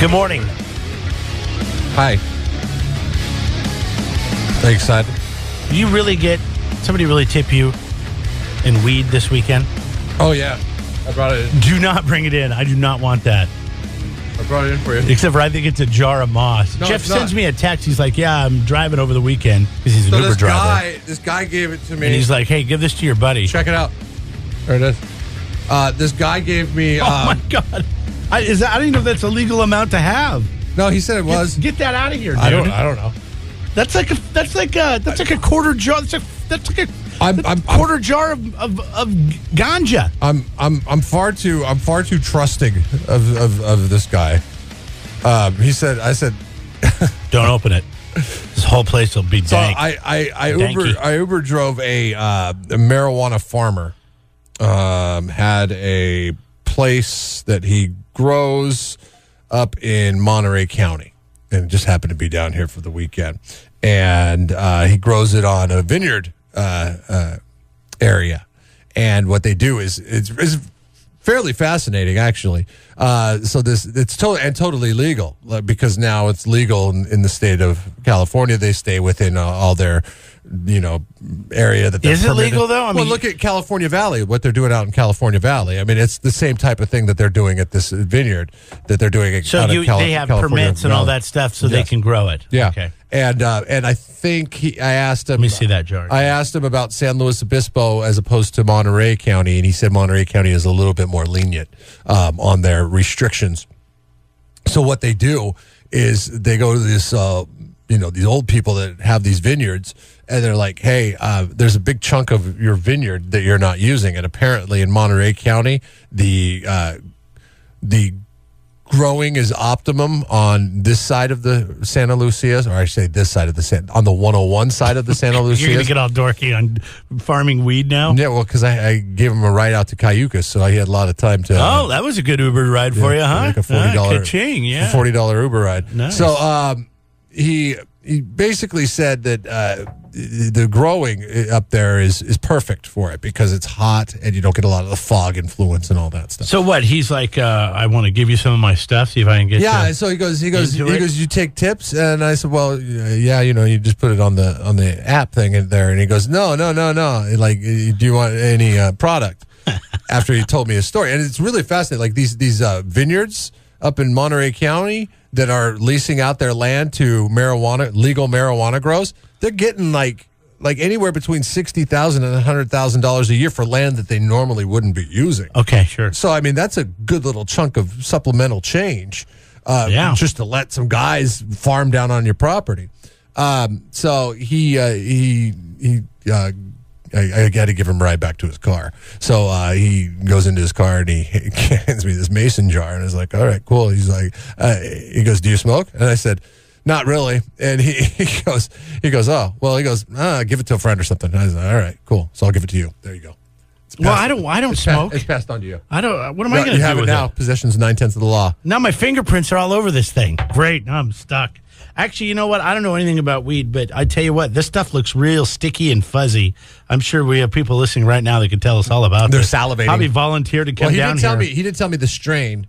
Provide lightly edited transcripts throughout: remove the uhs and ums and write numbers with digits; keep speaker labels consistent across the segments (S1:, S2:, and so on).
S1: Good morning.
S2: Hi. Are you excited?
S1: You really somebody really tip you in weed this weekend?
S2: Oh, yeah. I brought it in.
S1: Do not bring it in. I do not want that.
S2: I brought it in for you.
S1: Except for I think it's a jar of moss.
S2: No,
S1: Jeff
S2: it's not.
S1: sends me a text. He's like, yeah, I'm driving over the weekend because he's an Uber driver.
S2: This guy gave it to me.
S1: And he's like, hey, give this to your buddy.
S2: Check it out. There it is. This guy gave me...
S1: oh, my God. I don't even know if that's a legal amount to have.
S2: No, he said it was.
S1: Get that out of here, dude.
S2: I don't know.
S1: That's like a quarter jar. That's like a quarter jar of ganja.
S2: I'm far too trusting of this guy. I said,
S1: don't open it. This whole place will be dank.
S2: So I Uber drove a marijuana farmer. Had a place that he grows up in Monterey County, and it just happened to be down here for the weekend. And he grows it on a vineyard area. And what they do is fairly fascinating, actually. So it's totally legal, because now it's legal in the state of California. They stay within all their area that they're
S1: Is it
S2: permitted.
S1: legal, though?
S2: Well, look at California Valley, what they're doing out in California Valley. I mean, it's the same type of thing that they're doing at this vineyard that they're doing
S1: so
S2: out in
S1: they have
S2: California
S1: permits and all that stuff so they can grow it.
S2: Yeah.
S1: Okay.
S2: And I think I asked him.
S1: Let me see that jar.
S2: I asked him about San Luis Obispo as opposed to Monterey County, and he said Monterey County is a little bit more lenient on their restrictions. So what they do is they go to this, these old people that have these vineyards, and they're like, hey, there's a big chunk of your vineyard that you're not using. And apparently in Monterey County, the growing is optimum on this side of the Santa Lucias, or I say this side of on the 101 side of the Santa Lucias.
S1: You're going to get all dorky on farming weed now?
S2: Yeah, well, because I gave him a ride out to Cayucas, so I had a lot of time to...
S1: Oh, that was a good Uber ride for you, huh?
S2: Like a $40,
S1: ka-ching, yeah.
S2: $40 Uber ride.
S1: Nice.
S2: So he basically said that the growing up there is perfect for it because it's hot and you don't get a lot of the fog influence and all that stuff.
S1: So what? He's like, I want to give you some of my stuff, see if I can get
S2: you. So he goes, you take tips? And I said, well, yeah, you just put it on the app thing in there. And he goes, no. Like, do you want any product? After he told me his story. And it's really fascinating. Like these vineyards up in Monterey County that are leasing out their land to legal marijuana grows, they're getting like anywhere between $60,000 and $100,000 a year for land that they normally wouldn't be using.
S1: Okay, sure.
S2: So I mean, that's a good little chunk of supplemental change, just to let some guys farm down on your property. So I got to give him a ride back to his car. So he goes into his car and he hands me this mason jar, and I was like, all right, cool. He's like, he goes, do you smoke? And I said, not really. And he goes, oh, well, he goes, give it to a friend or something. And I was like, all right, cool. So I'll give it to you. There you go.
S1: Well, I don't smoke.
S2: It's passed on to you.
S1: I don't. What am I going to do
S2: You have it
S1: with
S2: now.
S1: it?
S2: Possession's 9/10 of the law.
S1: Now my fingerprints are all over this thing. Great. Now I'm stuck. Actually, you know what? I don't know anything about weed, but I tell you what, this stuff looks real sticky and fuzzy. I'm sure we have people listening right now that can tell us all about this.
S2: They're salivating.
S1: Probably volunteered to come down here.
S2: He did tell me the strain,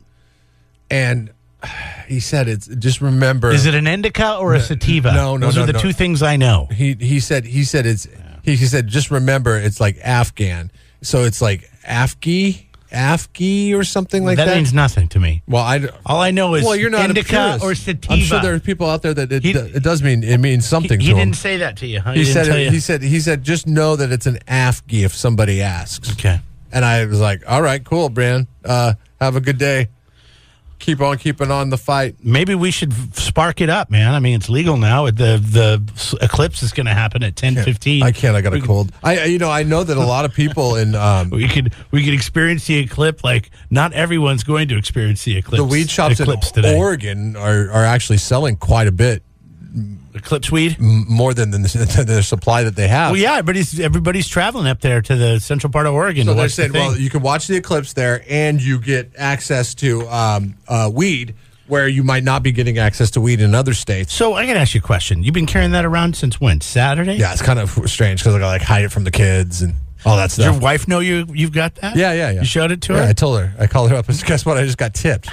S2: and he said it's just remember.
S1: Is it an indica or a sativa?
S2: No.
S1: Those are the two things I know.
S2: He said just remember it's like Afghan, so it's like Afghi or something like that.
S1: That means nothing to me.
S2: Well,
S1: all I know is
S2: you're not
S1: indica or sativa.
S2: I'm sure there are people out there that it does mean it means something.
S1: He
S2: to
S1: didn't
S2: him.
S1: say that to you, huh?
S2: He said just know that it's an Afghi if somebody asks.
S1: Okay.
S2: And I was like, all right, cool, Bran. Have a good day. Keep on keeping on the fight.
S1: Maybe we should spark it up, man. I mean, it's legal now. The eclipse is going to happen at 10:15.
S2: I can't. I got a cold. I know that a lot of people in
S1: we could experience the eclipse. Like, not everyone's going to experience the eclipse.
S2: The weed shops in
S1: today.
S2: Oregon are actually selling quite a bit.
S1: Eclipse weed?
S2: More than the supply that they have.
S1: Well, yeah, but everybody's traveling up there to the central part of Oregon.
S2: So they're saying, well, you can watch the eclipse there, and you get access to weed where you might not be getting access to weed in other states.
S1: So I got to ask you a question. You've been carrying that around since when? Saturday?
S2: Yeah, it's kind of strange because I got hide it from the kids and all that stuff.
S1: Does your wife know you've got that?
S2: Yeah.
S1: You showed it to her?
S2: Yeah, I told her. I called her up and said, guess what? I just got tipped.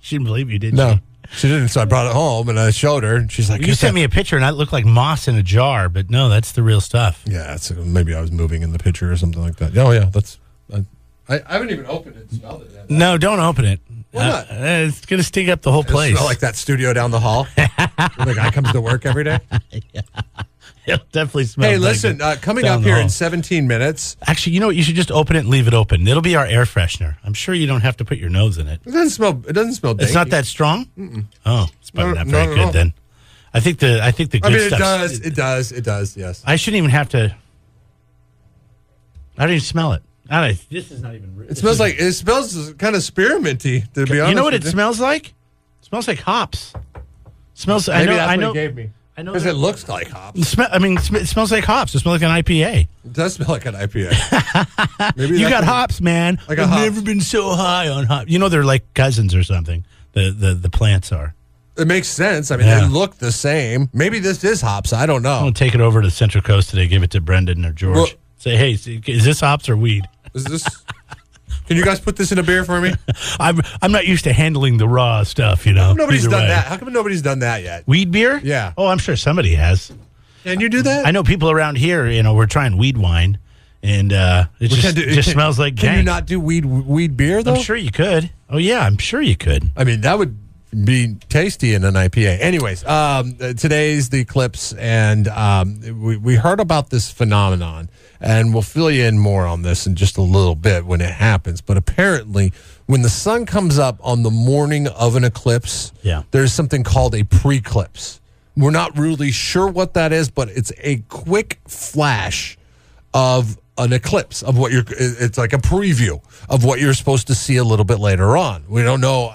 S1: She didn't believe you, did
S2: No,
S1: she?
S2: she didn't. So I brought it home and I showed her, and she's like,
S1: You sent me a picture, and it looked like moss in a jar, but no, that's the real stuff.
S2: Yeah, maybe I was moving in the picture or something like that. Oh, yeah, that's... I haven't even opened it and smelled it yet.
S1: No, don't open it.
S2: Why not?
S1: It's going to stink up the whole place.
S2: Smell like that studio down the hall where the guy comes to work every day.
S1: Yeah. It'll definitely smell.
S2: Hey, listen, coming up here in 17 minutes.
S1: Actually, you know what? You should just open it and leave it open. It'll be our air freshener. I'm sure you don't have to put your nose in it.
S2: It doesn't smell. Dainty.
S1: It's not that strong.
S2: Mm-mm.
S1: Oh, it's probably not very good then. I think the good stuff.
S2: It does. Yes.
S1: I shouldn't even have to. I don't even smell it. This is not even.
S2: It smells kind of spearminty. To be honest,
S1: you know what it smells like? It smells like hops. Smells.
S2: Maybe
S1: I know.
S2: What he gave me.
S1: I know
S2: because it looks like hops.
S1: It smells like hops. It smells like an IPA.
S2: It does smell like an IPA. Maybe
S1: you got hops, man. I've never been so high on hops. You know they're like cousins or something. The plants are.
S2: It makes sense. I mean, they look the same. Maybe this is hops. I don't know.
S1: I'm going to take it over to Central Coast today. Give it to Brendan or George. Well, say, hey, is this hops or weed?
S2: Is this? Can you guys put this in a beer for me?
S1: I'm not used to handling the raw stuff, you know.
S2: How come nobody's done that? How come nobody's done that yet?
S1: Weed beer?
S2: Yeah.
S1: Oh, I'm sure somebody has.
S2: Can you do that?
S1: I know people around here, we're trying weed wine, and it just smells like
S2: Can you not do weed beer, though?
S1: I'm sure you could. Oh, yeah, I'm sure you could.
S2: I mean, that would be tasty in an IPA. Anyways, today's the eclipse, and we heard about this phenomenon, and we'll fill you in more on this in just a little bit when it happens. But apparently, when the sun comes up on the morning of an eclipse, there's something called a PREclipse. We're not really sure what that is, but it's a quick flash of an eclipse of it's like a preview of what you're supposed to see a little bit later on. We don't know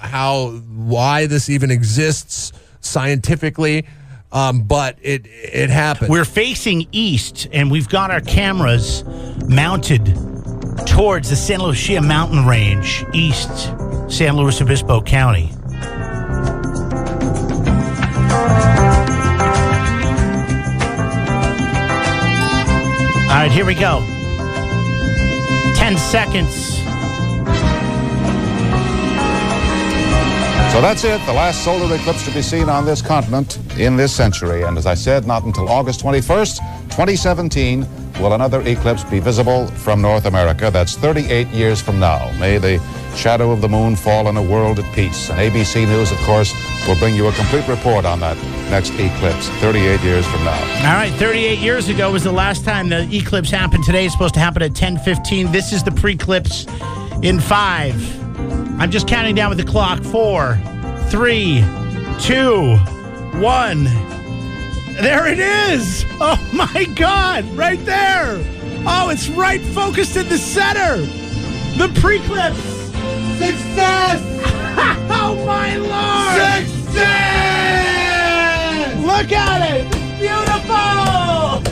S2: why this even exists scientifically, but it happened.
S1: We're facing east, and we've got our cameras mounted towards the San Lucia mountain range, east San Luis Obispo County. All right, here we go. 10 seconds.
S3: So that's it, the last solar eclipse to be seen on this continent in this century. And as I said, not until August 21st, 2017, will another eclipse be visible from North America. That's 38 years from now. May the shadow of the moon fall on a world at peace. And ABC News, of course, will bring you a complete report on that next eclipse 38 years from now.
S1: All right, 38 years ago was the last time the eclipse happened. Today is supposed to happen at 10:15. This is the PREclipse in 5. I'm just counting down with the clock. 4, 3, 2, 1. There it is. Oh, my God. Right there. Oh, it's right focused in the center. The PREclipse. Success. Oh, my Lord. Success. Look at it. Beautiful.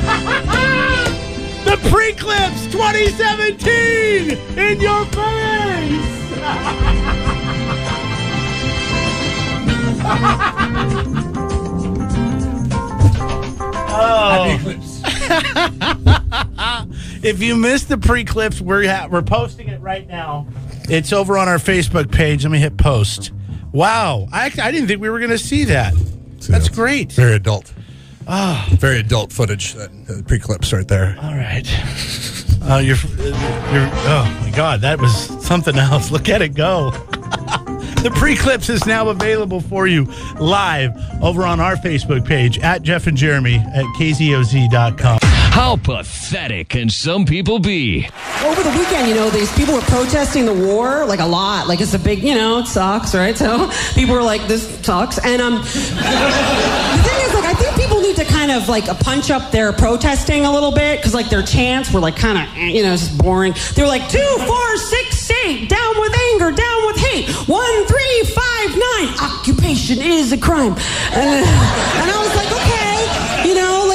S1: The PREclipse 2017 in your face. Oh. If you missed the PREclipse, we're posting it right now. It's over on our Facebook page. Let me hit post. Wow. I didn't think we were going to see that. That's great.
S2: Very adult. Very adult footage. That PREclipse right there.
S1: All right. You're oh my God, that was something else. Look at it go. The PREclipse is now available for you live over on our Facebook page at Jeff and Jeremy at KZOZ.com.
S4: How pathetic can some people be?
S5: Over the weekend, these people were protesting the war, like a lot. Like it's a big, it sucks, right? So people were like, this sucks. And the thing is, I think people need to kind of punch up their protesting a little bit because their chants were kind of, just boring. They were like 2, 4, 6, 8, down with anger, down with hate. 1, 3, 5, 9. Occupation is a crime. And I was like, okay,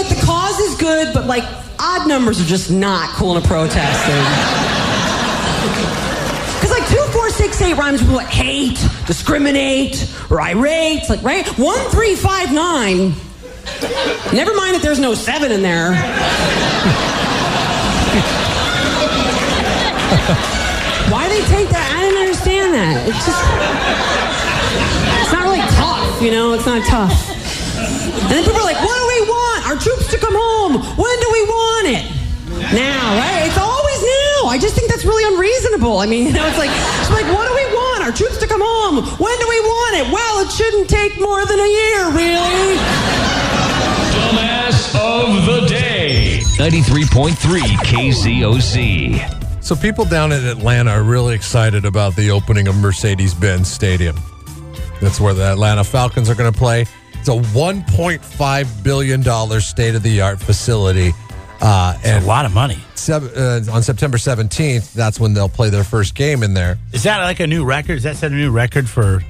S5: the cause is good, but odd numbers are just not cool in a protest. Because 2, 4, 6, 8 rhymes with hate, discriminate, or irate. Right? 1, 3, 5, 9. Never mind that there's no 7 in there. Why they take that? I didn't understand that. It's just It's not really tough, it's not tough. And then people are like, what do we want? Our troops to come home. When do we want it? Now, right? It's always now. I just think that's really unreasonable. I mean, it's like, what do we want? Our troops to come home. When do we want it? Well, it shouldn't take more than a year, really.
S4: Dumbass of the day. 93.3 KZOZ.
S2: So people down in Atlanta are really excited about the opening of Mercedes-Benz Stadium. That's where the Atlanta Falcons are going to play. It's a $1.5 billion state-of-the-art facility.
S1: And a lot of money.
S2: On September 17th, that's when they'll play their first game in there.
S1: Is that like a new record? Does that set a new record for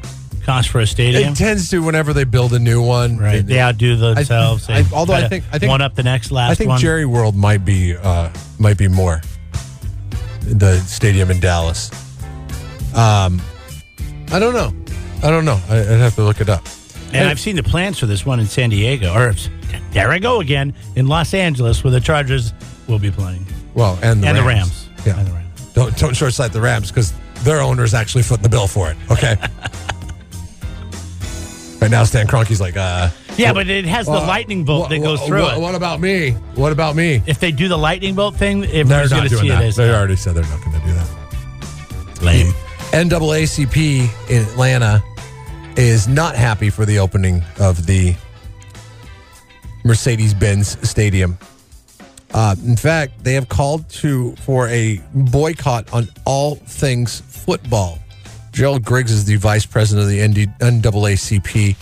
S1: cost for a stadium?
S2: It tends to whenever they build a new one.
S1: Right. They outdo themselves.
S2: I think
S1: one up the next last one.
S2: I think Jerry World might be more. The stadium in Dallas. I don't know. I'd have to look it up.
S1: And I've seen the plans for this one in San Diego. Or there I go again, in Los Angeles, where the Chargers will be playing.
S2: Well, and the Rams.
S1: Yeah. And the Rams.
S2: Don't short sight the Rams because their owner's actually footing the bill for it. Okay. Right now, Stan Kroenke's like,
S1: yeah, but it has the lightning bolt that goes through it.
S2: What about me?
S1: If they do the lightning bolt thing,
S2: they're not
S1: going to
S2: doing
S1: see
S2: that.
S1: it.
S2: They already said they're not going to do that.
S1: Lame.
S2: NAACP in Atlanta is not happy for the opening of the Mercedes-Benz Stadium. In fact, they have called for a boycott on all things football. Gerald Griggs is the vice president of the NAACP,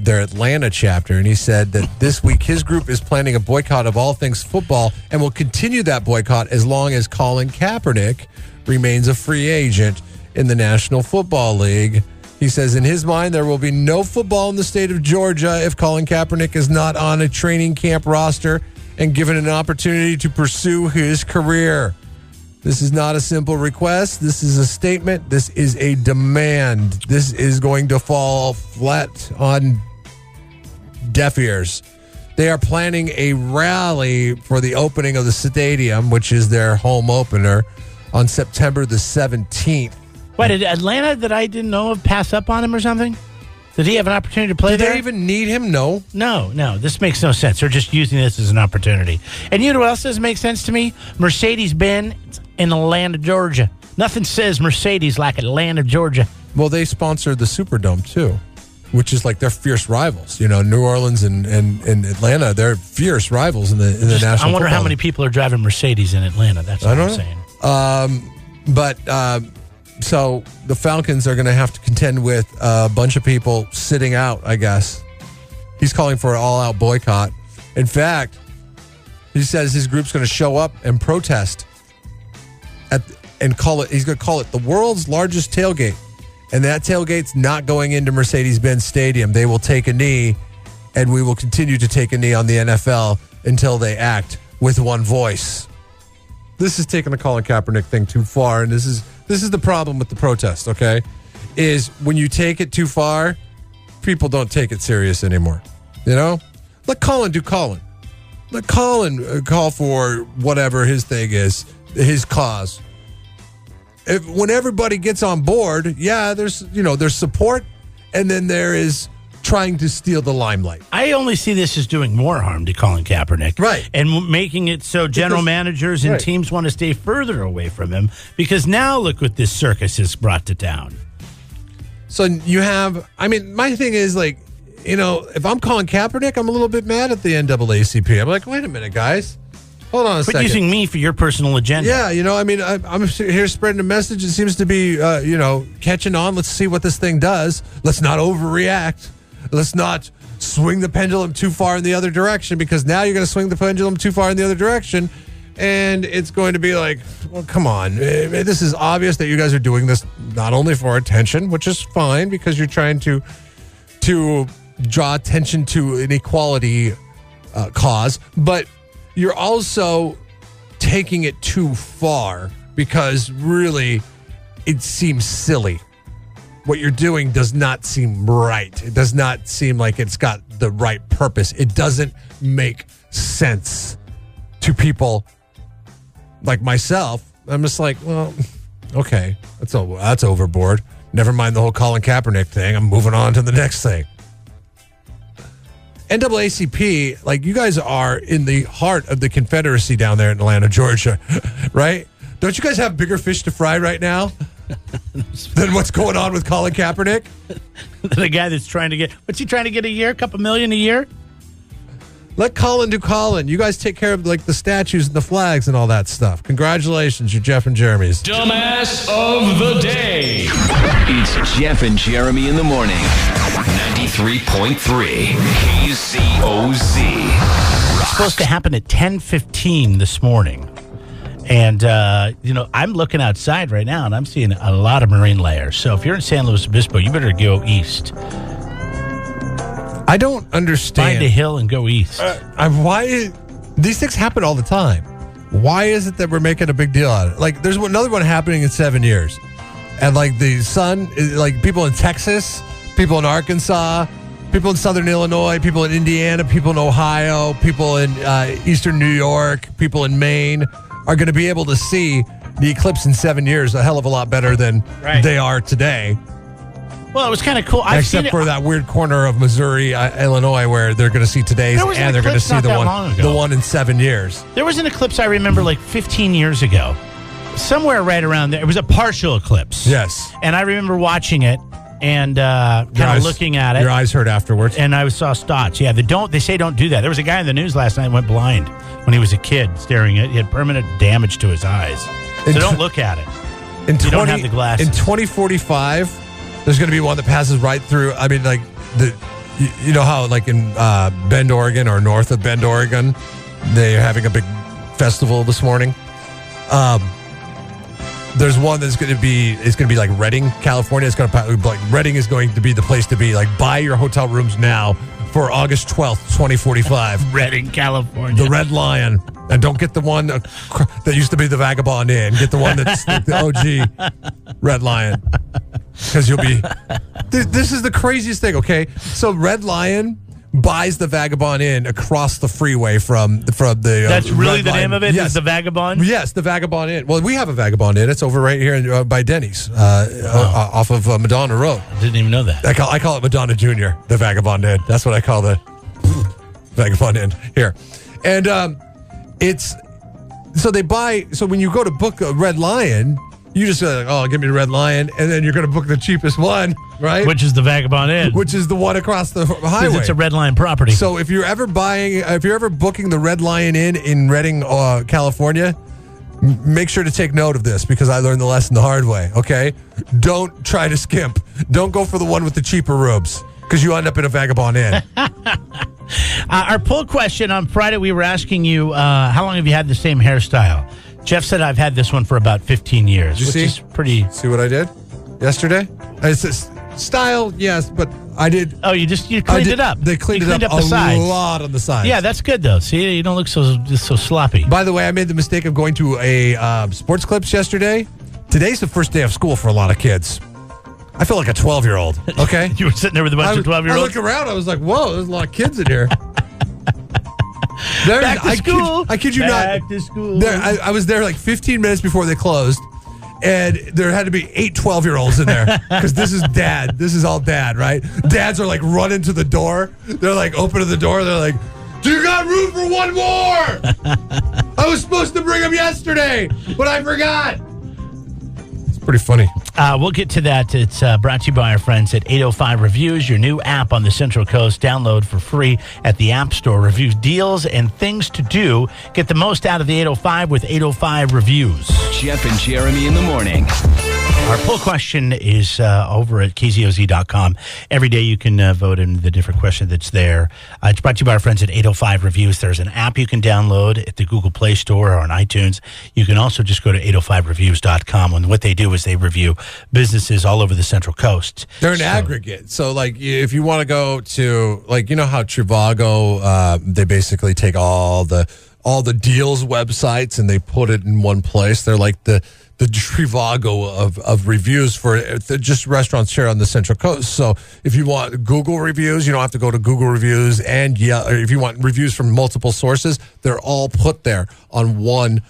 S2: their Atlanta chapter, and he said that this week his group is planning a boycott of all things football and will continue that boycott as long as Colin Kaepernick remains a free agent in the National Football League. He says in his mind there will be no football in the state of Georgia if Colin Kaepernick is not on a training camp roster and given an opportunity to pursue his career. This is not a simple request. This is a statement. This is a demand. This is going to fall flat on deaf ears. They are planning a rally for the opening of the stadium, which is their home opener, on September the 17th.
S1: What, did Atlanta that I didn't know of pass up on him or something? Did he have an opportunity to play there?
S2: Did they even need him? No.
S1: No. This makes no sense. They're just using this as an opportunity. And you know what else doesn't make sense to me? Mercedes-Benz in Atlanta, Georgia. Nothing says Mercedes like Atlanta, Georgia.
S2: Well, they sponsor the Superdome, too, which is like their fierce rivals. You know, New Orleans and Atlanta, they're fierce rivals in the National
S1: I wonder
S2: Football
S1: how many people are driving Mercedes in Atlanta. That's what I'm saying.
S2: So the Falcons are going to have to contend with a bunch of people sitting out, I guess. He's calling for an all-out boycott. In fact, he says his group's going to show up and protest he's going to call it the world's largest tailgate. And that tailgate's not going into Mercedes-Benz Stadium. They will take a knee, and we will continue to take a knee on the NFL until they act with one voice. This is taking the Colin Kaepernick thing too far, and this is the problem with the protest, okay? Is when you take it too far, people don't take it serious anymore. You know? Let Colin do Colin. Let Colin call for whatever his thing is, his cause. When everybody gets on board, yeah, there's support, and then there is trying to steal the limelight.
S1: I only see this as doing more harm to Colin Kaepernick.
S2: Right.
S1: And making it so general managers and teams want to stay further away from him because now look what this circus has brought to town.
S2: So you have, my thing is like, if I'm Colin Kaepernick, I'm a little bit mad at the NAACP. I'm like, wait a minute, guys. Hold on a second.
S1: Quit using me for your personal agenda.
S2: Yeah, I'm here spreading a message. It seems to be, catching on. Let's see what this thing does. Let's not overreact. Let's not swing the pendulum too far in the other direction because now you're going to swing the pendulum too far in the other direction. And it's going to be like, well, come on. This is obvious that you guys are doing this not only for attention, which is fine because you're trying to draw attention to an equality cause, but you're also taking it too far because really it seems silly. What you're doing does not seem right. It does not seem like it's got the right purpose. It doesn't make sense to people like myself. I'm just like, well, okay, that's overboard. Never mind the whole Colin Kaepernick thing. I'm moving on to the next thing. NAACP, like, you guys are in the heart of the Confederacy down there in Atlanta, Georgia, right? Don't you guys have bigger fish to fry right now than what's going on with Colin Kaepernick?
S1: The guy that's trying to get, what's he trying to get a year? A couple million a year?
S2: Let Colin do Colin. You guys take care of, like, the statues and the flags and all that stuff. Congratulations, you're Jeff and Jeremy's
S4: Dumbass of the day. It's Jeff and Jeremy in the morning. 93.3 KZOZ.
S1: It's supposed to happen at 10:15 this morning. And, I'm looking outside right now, and I'm seeing a lot of marine layers. So if you're in San Luis Obispo, you better go east.
S2: I don't understand.
S1: Find a hill and go east.
S2: Why these things happen all the time? Why is it that we're making a big deal out of it? Like, there's another one happening in 7 years, and like the sun, like people in Texas, people in Arkansas, people in Southern Illinois, people in Indiana, people in Ohio, people in Eastern New York, people in Maine are going to be able to see the eclipse in 7 years a hell of a lot better than they are today.
S1: Well, it was kind of cool.
S2: Except for that weird corner of Missouri, Illinois, where they're going to see today's and they're going to see the one in 7 years.
S1: There was an eclipse I remember like 15 years ago. Somewhere right around there. It was a partial eclipse.
S2: Yes.
S1: And I remember watching it and kind of looking at it.
S2: Your eyes hurt afterwards.
S1: And I saw spots. Yeah, they say don't do that. There was a guy in the news last night who went blind when he was a kid staring at it. He had permanent damage to his eyes. So don't look at it. You don't have the glasses.
S2: In 2045... there's going to be one that passes right through. I mean, like, you know how, like, in Bend, Oregon, or north of Bend, Oregon, they're having a big festival this morning. There's one that's going to be, it's going to be like Redding, California. It's going to, like, Redding is going to be the place to be. Like, buy your hotel rooms now for August 12th, 2045.
S1: Redding, California.
S2: The Red Lion. And don't get the one that used to be the Vagabond Inn. Get the one that's the OG Red Lion. Because you'll be... This is the craziest thing, okay? So Red Lion buys the Vagabond Inn across the freeway from the...
S1: That's really
S2: Red
S1: the
S2: Lion.
S1: name of it?
S2: Yes.
S1: Is the Vagabond?
S2: Yes, the Vagabond Inn. Well, we have a Vagabond Inn. It's over right here by Denny's off of Madonna Road.
S1: I didn't even know that.
S2: I call it Madonna Jr., the Vagabond Inn. That's what I call the Vagabond Inn here. And it's... So they buy... So when you go to book a Red Lion... You just say, like, give me the Red Lion, and then you're going to book the cheapest one, right?
S1: Which is the Vagabond Inn.
S2: Which is the one across the highway.
S1: Because it's a Red Lion property.
S2: So if you're ever booking the Red Lion Inn in Redding, California, make sure to take note of this, because I learned the lesson the hard way, okay? Don't try to skimp. Don't go for the one with the cheaper rooms, because you end up in a Vagabond Inn.
S1: Our poll question on Friday, we were asking you, how long have you had the same hairstyle? Jeff said I've had this one for about 15 years, which is pretty...
S2: See what I did yesterday? It's a style, yes, but I did...
S1: Oh, you cleaned it up.
S2: They cleaned it up a lot on the sides.
S1: Yeah, that's good, though. See, you don't look so sloppy.
S2: By the way, I made the mistake of going to a Sports Clips yesterday. Today's the first day of school for a lot of kids. I feel like a 12-year-old, okay?
S1: You were sitting there with a bunch of 12-year-olds?
S2: I looked around, I was like, whoa, there's a lot of kids in here.
S1: Back to school.
S2: I kid you not.
S1: Back to school.
S2: I was there like 15 minutes before they closed, and there had to be 8 12-year-olds in there because this is dad. This is all dad, right? Dads are like running to the door. They're like opening the door. They're like, "Do you got room for one more? I was supposed to bring him yesterday, but I forgot." It's pretty funny.
S1: We'll get to that. It's brought to you by our friends at 805 Reviews, your new app on the Central Coast. Download for free at the App Store. Reviews deals and things to do. Get the most out of the 805 with 805 Reviews.
S4: Jeff and Jeremy in the morning.
S1: Our poll question is over at KZOZ.com. Every day you can vote in the different question that's there. It's brought to you by our friends at 805 Reviews. There's an app you can download at the Google Play Store or on iTunes. You can also just go to 805reviews.com. And what they do is they review businesses all over the Central Coast.
S2: They're an aggregate. So, like, if you want to go to, like, you know how Trivago, they basically take all the deals websites and they put it in one place. They're like the Trivago of reviews for just restaurants here on the Central Coast. So if you want Google reviews, you don't have to go to Google reviews. And if you want reviews from multiple sources, they're all put there on one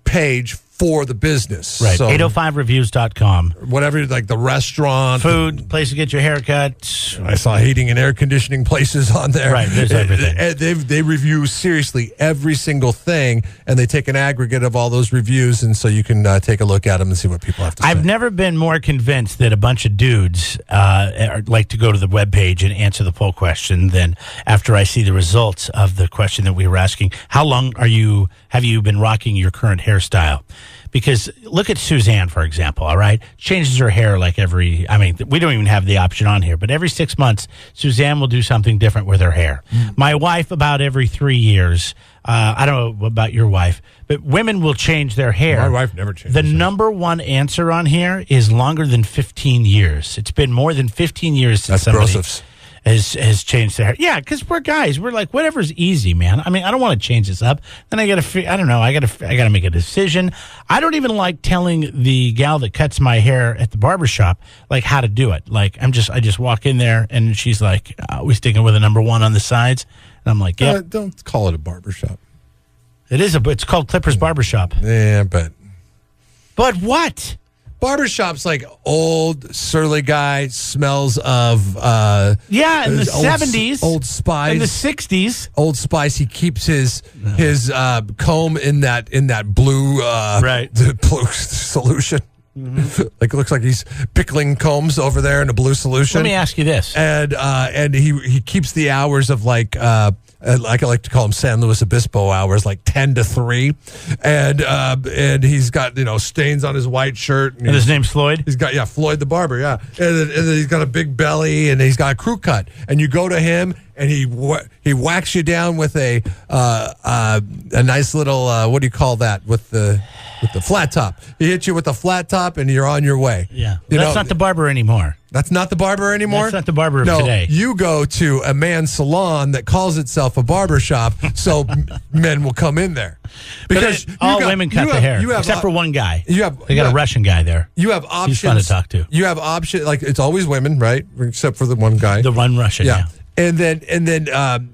S2: page for the business.
S1: Right.
S2: So,
S1: 805reviews.com.
S2: whatever, like the restaurant.
S1: Food, place to get your hair cut.
S2: I saw heating and air conditioning places on there.
S1: Right, there's everything.
S2: They review seriously every single thing, and they take an aggregate of all those reviews, and so you can take a look at them and see what people have to say.
S1: I've never been more convinced that a bunch of dudes like to go to the webpage and answer the poll question than after I see the results of the question that we were asking. How long have you been rocking your current hairstyle? Because look at Suzanne, for example, all right? Changes her hair like we don't even have the option on here, but every 6 months, Suzanne will do something different with her hair. My wife, about every 3 years. I don't know about your wife, but women will change their hair.
S2: My wife never changes.
S1: The number one answer on here is longer than 15 years. It's been more than 15 years since somebody has changed their hair. Yeah, because we're guys. We're like, whatever's easy, man. I mean, I don't want to change this up. Then I got to make a decision. I don't even like telling the gal that cuts my hair at the barbershop, like, how to do it. Like, I just walk in there, and she's like, we sticking with a number one on the sides? And I'm like, yeah.
S2: Don't call it a barbershop.
S1: It's called Clippers Barbershop.
S2: Yeah, but
S1: what?
S2: Barbershop's like old, surly guy, smells of
S1: in the 70s.
S2: Old Spice.
S1: In the 60s.
S2: Old Spice. He keeps his comb in that blue blue solution. Mm-hmm. Like, it looks like he's pickling combs over there in a blue solution.
S1: Let me ask you this.
S2: And he keeps the hours of like I like to call them San Luis Obispo hours, like 10 to 3, and he's got stains on his white shirt,
S1: and his name's Floyd.
S2: He's got Floyd the barber, and then he's got a big belly, and he's got a crew cut, and you go to him, and he whacks you down with a nice little what do you call that with the flat top. He hits you with the flat top, and you're on your way.
S1: Yeah, that's not the barber anymore.
S2: That's not the barber anymore?
S1: That's not the barber of today.
S2: You go to a man's salon that calls itself a barbershop, so men will come in there. Because
S1: all women cut the hair, except for one guy. They got a Russian guy there.
S2: You have options.
S1: He's fun to talk to.
S2: You have options. Like, it's always women, right? Except for the one guy.
S1: The one Russian, yeah.
S2: And then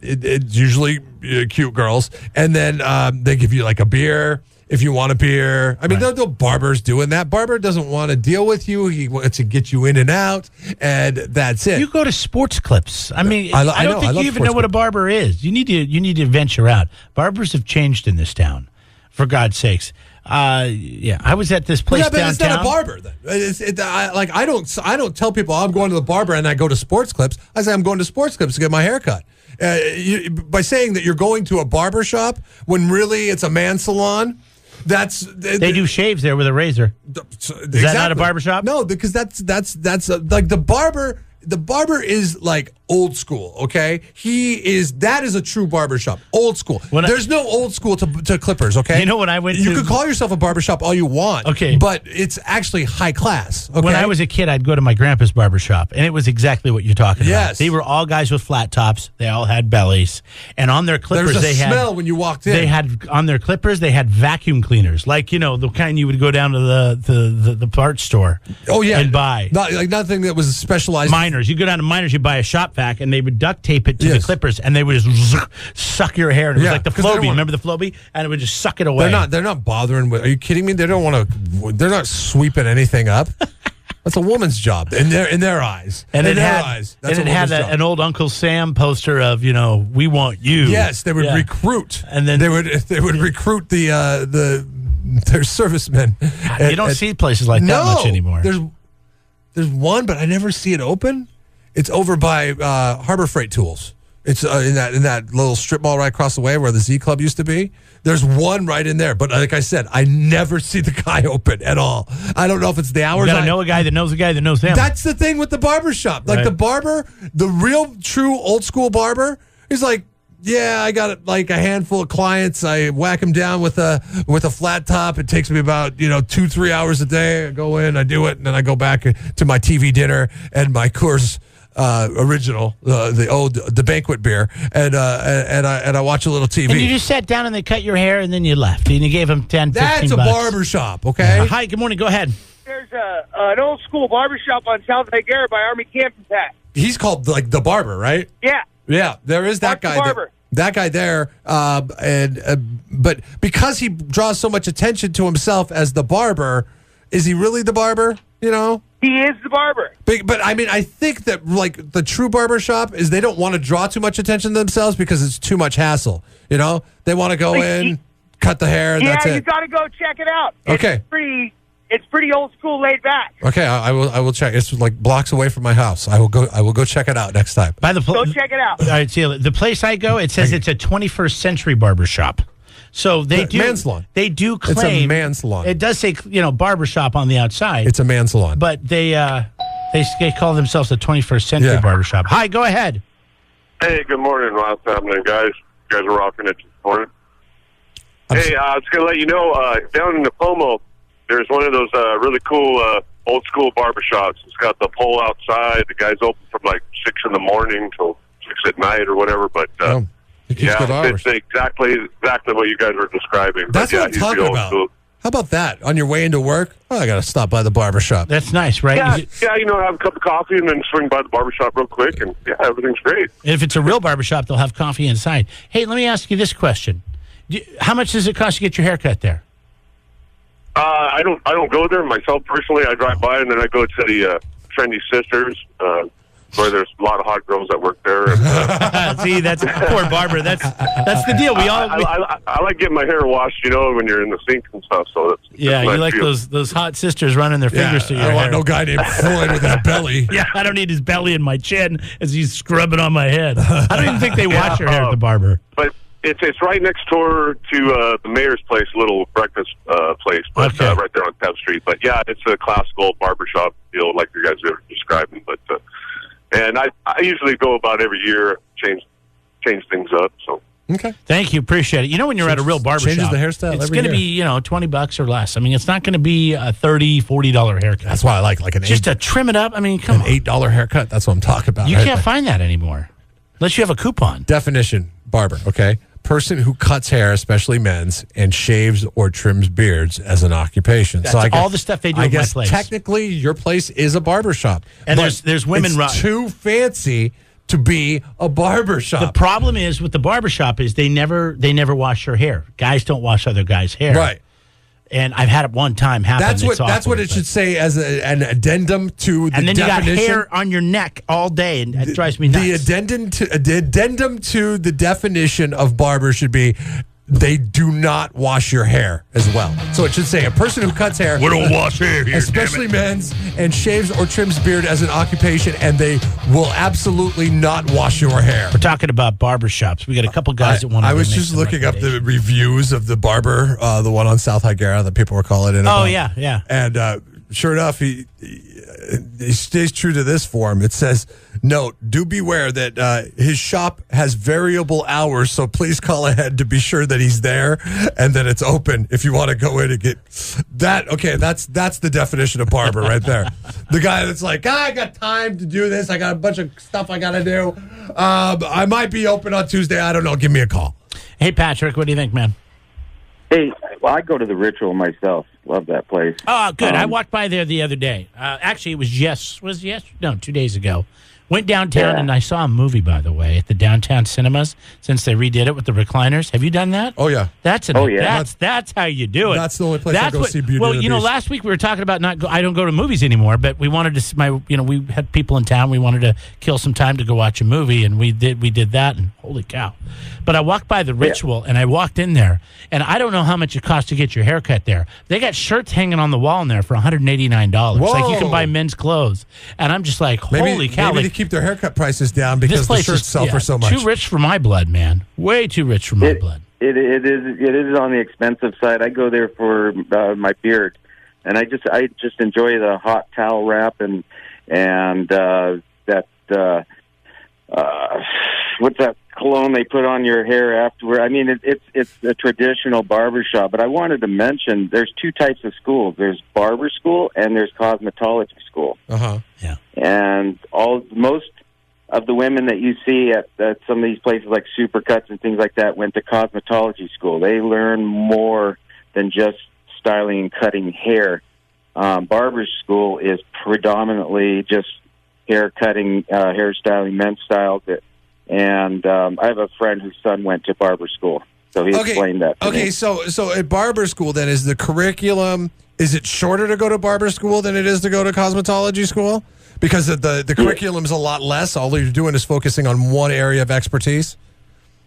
S2: it's usually cute girls. And then they give you like a beer. If you want a beer, I mean, the barber's doing that. Barber doesn't want to deal with you. He wants to get you in and out, and that's it.
S1: You go to PREclipse. I mean, I don't think you even know what a barber is. You need to venture out. Barbers have changed in this town, for God's sakes. I was at this place downtown.
S2: It's not a barber then. I don't tell people I'm going to the barber and I go to PREclipse. I say I'm going to PREclipse to get my hair cut. By saying that you're going to a barber shop when really it's a man's salon.
S1: They do shaves there with a razor. Is that not a barbershop?
S2: No, because that's like the barber. The barber is like old school, okay? That is a true barbershop. Old school. There's no old school to clippers, okay?
S1: You know when I went
S2: You could call yourself a barbershop all you want.
S1: Okay.
S2: But it's actually high class. Okay?
S1: When I was a kid, I'd go to my grandpa's barbershop, and it was exactly what you're talking about.
S2: Yes.
S1: They were all guys with flat tops. They all had bellies. And on their clippers,
S2: they had smell when you walked in.
S1: On their clippers, they had vacuum cleaners, like, the kind you would go down to the parts store.
S2: Oh, yeah.
S1: And buy.
S2: Nothing that was specialized.
S1: Miners. You go down to Miners, you buy a shop vac, and they would duct tape it to the clippers, and they would just suck your hair. And it was like the Flowbee. Remember the Flowbee? And it would just suck it away.
S2: They're not bothering with. Are you kidding me? They're not sweeping anything up. That's a woman's job in their eyes.
S1: And it had an old Uncle Sam poster of we want you.
S2: Yes, they would recruit,
S1: and then
S2: they would recruit their servicemen.
S1: You don't see places like that much anymore.
S2: There's one, but I never see it open. It's over by Harbor Freight Tools. It's in that little strip mall right across the way where the Z Club used to be. There's one right in there. But like I said, I never see the guy open at all. I don't know if it's the hours.
S1: You got to know a guy that knows a guy that knows him.
S2: That's the thing with the barber shop. Like the barber, the real true old school barber, he's like, yeah, I got like a handful of clients. I whack them down with a flat top. It takes me about 2-3 hours a day. I go in, I do it, and then I go back to my TV dinner and my Coors Original, the banquet beer, and I watch a little TV.
S1: And you just sat down and they cut your hair and then you left and you gave them 10, 15
S2: That's a
S1: bucks.
S2: barber shop, okay?
S1: Hi, good morning. Go ahead.
S6: There's an old school barber shop on South Lake Air by Army Camping Pack.
S2: He's called like the Barber, right?
S6: Yeah.
S2: Yeah, there is that guy.
S6: Barber.
S2: That guy there, but because he draws so much attention to himself as the barber, is he really the barber? You know,
S6: He is the barber.
S2: but I mean, I think that like the true barber shop is they don't want to draw too much attention to themselves because it's too much hassle. You know, they want to go in, cut the hair, and that's it.
S6: Yeah, you got to go check it out.
S2: Okay.
S6: It's pretty old school, laid back.
S2: Okay, I will check. It's like blocks away from my house. I will go check it out next time.
S6: Go check it out.
S1: All right, see, the place I go, it says it's a 21st century barbershop. So they do
S2: man salon.
S1: They do claim
S2: It's a man salon.
S1: It does say barbershop on the outside.
S2: It's a man salon.
S1: But they call themselves a 21st century barbershop. Hi, go ahead.
S7: Hey, good morning. What's happening, guys? You guys are rocking it this morning. I was going to let you know, down in Napomo, there's one of those really cool old school barbershops. It's got the pole outside. The guy's open from like 6 in the morning till 6 at night or whatever. But it's exactly what you guys were describing.
S2: That's what I'm talking about. Cool. How about that? On your way into work, I got to stop by the barbershop.
S1: That's nice, right?
S7: Yeah, have a cup of coffee and then swing by the barbershop real quick, and everything's great.
S1: If it's a real barbershop, they'll have coffee inside. Hey, let me ask you this question. How much does it cost to get your hair cut there?
S7: I don't go there myself personally. I drive by and then I go to the Trendy Sisters, where there's a lot of hot girls that work there. And,
S1: see, that's poor Barber. That's the deal.
S7: I like getting my hair washed, when you're in the sink and stuff. So that's
S1: you like those hot sisters running their fingers through your hair.
S2: I want no guy named Floyd with his belly.
S1: Yeah, I don't need his belly in my chin as he's scrubbing on my head. I don't even think they wash your hair at the barber.
S7: But it's right next door to the mayor's place, a little breakfast place, but right there on 10th Street. But yeah, it's a classical barbershop deal like you guys are describing. But and I usually go about every year, change things up. So
S2: okay,
S1: thank you, appreciate it. When you're at a real barbershop,
S2: changes the hairstyle.
S1: It's going to be $20 or less. I mean, it's not going to be a $30-$40 haircut.
S2: That's why I like
S1: just to trim it up. I mean, come on,
S2: $8 haircut. That's what I'm talking about.
S1: You can't find that anymore unless you have a coupon.
S2: Definition: barber. Okay. Person who cuts hair, especially men's, and shaves or trims beards as an occupation.
S1: That's all the stuff they do at my place.
S2: Technically, your place is a barbershop.
S1: And there's women
S2: it's too fancy to be a barbershop.
S1: The problem is with the barbershop is they never wash their hair. Guys don't wash other guys' hair.
S2: Right.
S1: And I've had it one time happen.
S2: That's what it should say as an addendum to the definition.
S1: And then you got hair on your neck all day, and that drives me nuts.
S2: The addendum to the definition of barber should be they do not wash your hair as well. So it should say a person who cuts hair.
S1: We don't wash hair here,
S2: especially men's, and shaves or trims beard as an occupation, and they will absolutely not wash your hair.
S1: We're talking about barbershops. We got a couple guys that want to.
S2: I was just looking up the reviews of the Barber, the one on South Higuera that people were calling in about.
S1: Oh, yeah.
S2: And sure enough, he stays true to this form. It says, note, do beware that his shop has variable hours, so please call ahead to be sure that he's there and that it's open if you want to go in and get that. Okay, that's the definition of barber right there. The guy that's like, I got time to do this. I got a bunch of stuff I got to do. I might be open on Tuesday. I don't know. Give me a call.
S1: Hey, Patrick, what do you think, man?
S8: Hey, well, I go to the Ritual myself. Love that place.
S1: Oh, good. I walked by there the other day. Actually, it was 2 days ago. Went downtown and I saw a movie, by the way, at the downtown cinemas since they redid it with the recliners. Have you done that?
S2: Oh, yeah.
S1: That's how you do it.
S2: That's the only place I go see Beauty and the Beast.
S1: Last week we were talking about I don't go to movies anymore, but we wanted to, we had people in town. We wanted to kill some time to go watch a movie, and we did that, and holy cow. But I walked by the Ritual, and I walked in there, and I don't know how much it costs to get your hair cut there. They got shirts hanging on the wall in there for $189.
S2: Whoa.
S1: Like you can buy men's clothes. And I'm just like, holy cow.
S2: Maybe to keep their haircut prices down because the shirts sell for so much.
S1: Too rich for my blood, man. Way too rich for my blood.
S8: It is on the expensive side. I go there for my beard, and I just enjoy the hot towel wrap and that what's that cologne they put on your hair afterward. I mean, it's a traditional barbershop. But I wanted to mention there's two types of schools. There's barber school and there's cosmetology school.
S1: Yeah.
S8: And most of the women that you see at some of these places like Supercuts and things like that went to cosmetology school. They learn more than just styling and cutting hair. Barber school is predominantly just hair cutting, hairstyling, men's style. And I have a friend whose son went to barber school, so he explained that to me.
S2: So at barber school, then, is the curriculum, is it shorter to go to barber school than it is to go to cosmetology school? Because the curriculum's a lot less. All you're doing is focusing on one area of expertise?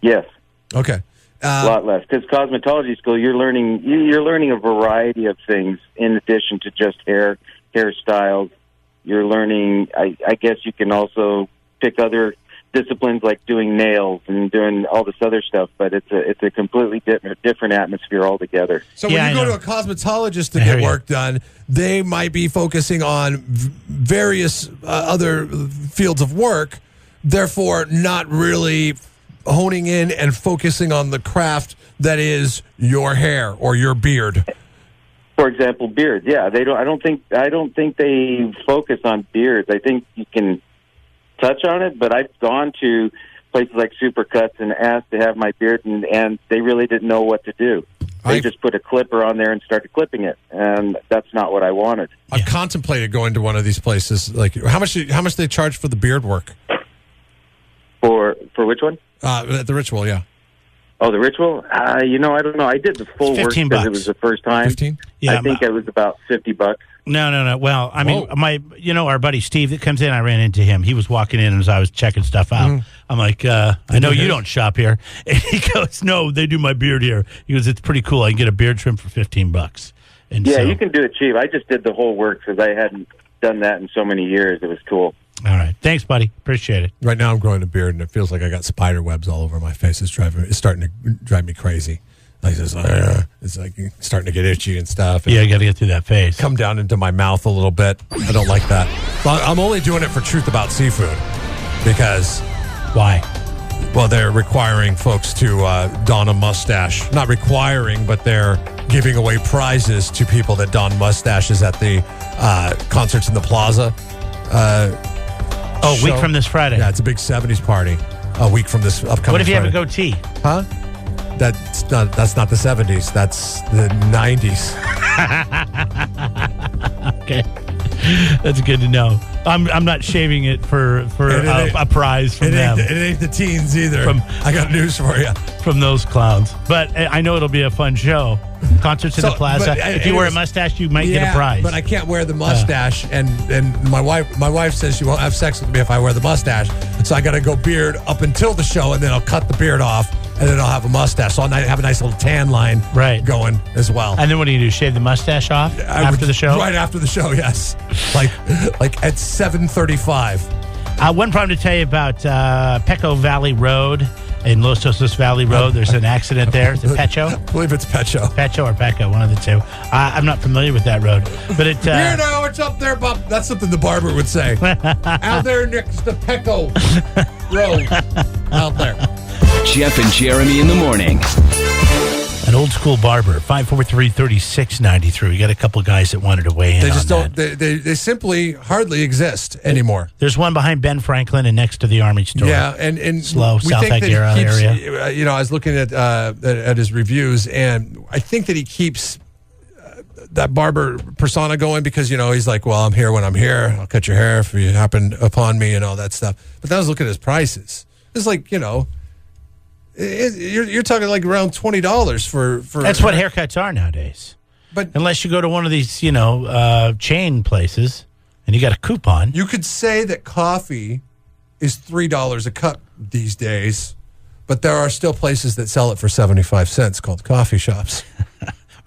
S8: Yes.
S2: Okay.
S8: A lot less, because cosmetology school, you're learning a variety of things in addition to just hairstyles. You're learning, I guess you can also pick other disciplines like doing nails and doing all this other stuff, but it's a completely different atmosphere altogether.
S2: So when you go to a cosmetologist to get work done, they might be focusing on various other fields of work, therefore not really honing in and focusing on the craft that is your hair or your beard.
S8: For example, beards. Yeah, I don't think they focus on beards. I think you can touch on it, but I've gone to places like Supercuts and asked to have my beard, and they really didn't know what to do. They just put a clipper on there and started clipping it, and that's not what I wanted.
S2: I've contemplated going to one of these places. Like, how much they charge for the beard work?
S8: For which one?
S2: The Ritual, yeah.
S8: Oh, the Ritual? I don't know. I did the full work because it was the first time.
S2: 15?
S8: Yeah, I think it was about $50.
S1: No. Well, I mean, our buddy Steve that comes in, I ran into him. He was walking in as I was checking stuff out.
S2: Mm.
S1: I'm like, I know you don't shop here. And he goes, no, they do my beard here. He goes, it's pretty cool. I can get a beard trim for $15. And
S8: yeah, you can do it cheap. I just did the whole work because I hadn't done that in so many years. It was cool.
S1: All right. Thanks, buddy. Appreciate it.
S2: Right now I'm growing a beard, and it feels like I got spider webs all over my face. It's starting to drive me crazy. Like it's like starting to get itchy and stuff. And
S1: you got to get through that phase.
S2: Come down into my mouth a little bit. I don't like that. I'm only doing it for Truth About Seafood because...
S1: Why?
S2: Well, they're requiring folks to don a mustache. Not requiring, but they're giving away prizes to people that don mustaches at the concerts in the plaza.
S1: A week from this Friday.
S2: Yeah, it's a big 70s party. A week from this upcoming
S1: What if you
S2: Friday.
S1: have a goatee?
S2: Huh? That's not the 70s. That's the 90s.
S1: Okay. That's good to know. I'm not shaving it for a prize from them.
S2: It ain't the teens either. I got news for you.
S1: From those clowns. But I know it'll be a fun show. Concerts in the plaza. If you wear a mustache, you might get a prize.
S2: But I can't wear the mustache, and my wife says she won't have sex with me if I wear the mustache. So I got to go beard up until the show, and then I'll cut the beard off, and then I'll have a mustache. So I'll have a nice little tan line going as well.
S1: And then what do you do? Shave the mustache off after the show?
S2: Right after the show, yes. Like at 7:35.
S1: One problem to tell you about Peco Valley Road. In Los Osos Valley Road, there's an accident there. Is it Pecho?
S2: I believe it's Pecho.
S1: Pecho or Peco, one of the two. I'm not familiar with that road. But it...
S2: Here now, it's up there, Bob. That's something the barber would say. Out there next to Peco Road. Out there.
S4: Jeff and Jeremy in the morning.
S1: An old school barber, 543-3693. We got a couple of guys that wanted to weigh in.
S2: They just
S1: on
S2: don't. They simply hardly exist anymore.
S1: There's one behind Ben Franklin and next to the Army store.
S2: Yeah, and
S1: slow South Agera area.
S2: I was looking at his reviews, and I think that he keeps that barber persona going because he's like, well, I'm here when I'm here. I'll cut your hair if you happen upon me and all that stuff. But then I was looking at his prices. It's like You're talking like around $20 for.
S1: That's what haircuts are nowadays. But unless you go to one of these, chain places and you got a coupon,
S2: you could say that coffee is $3 a cup these days, but there are still places that sell it for 75 cents called coffee shops.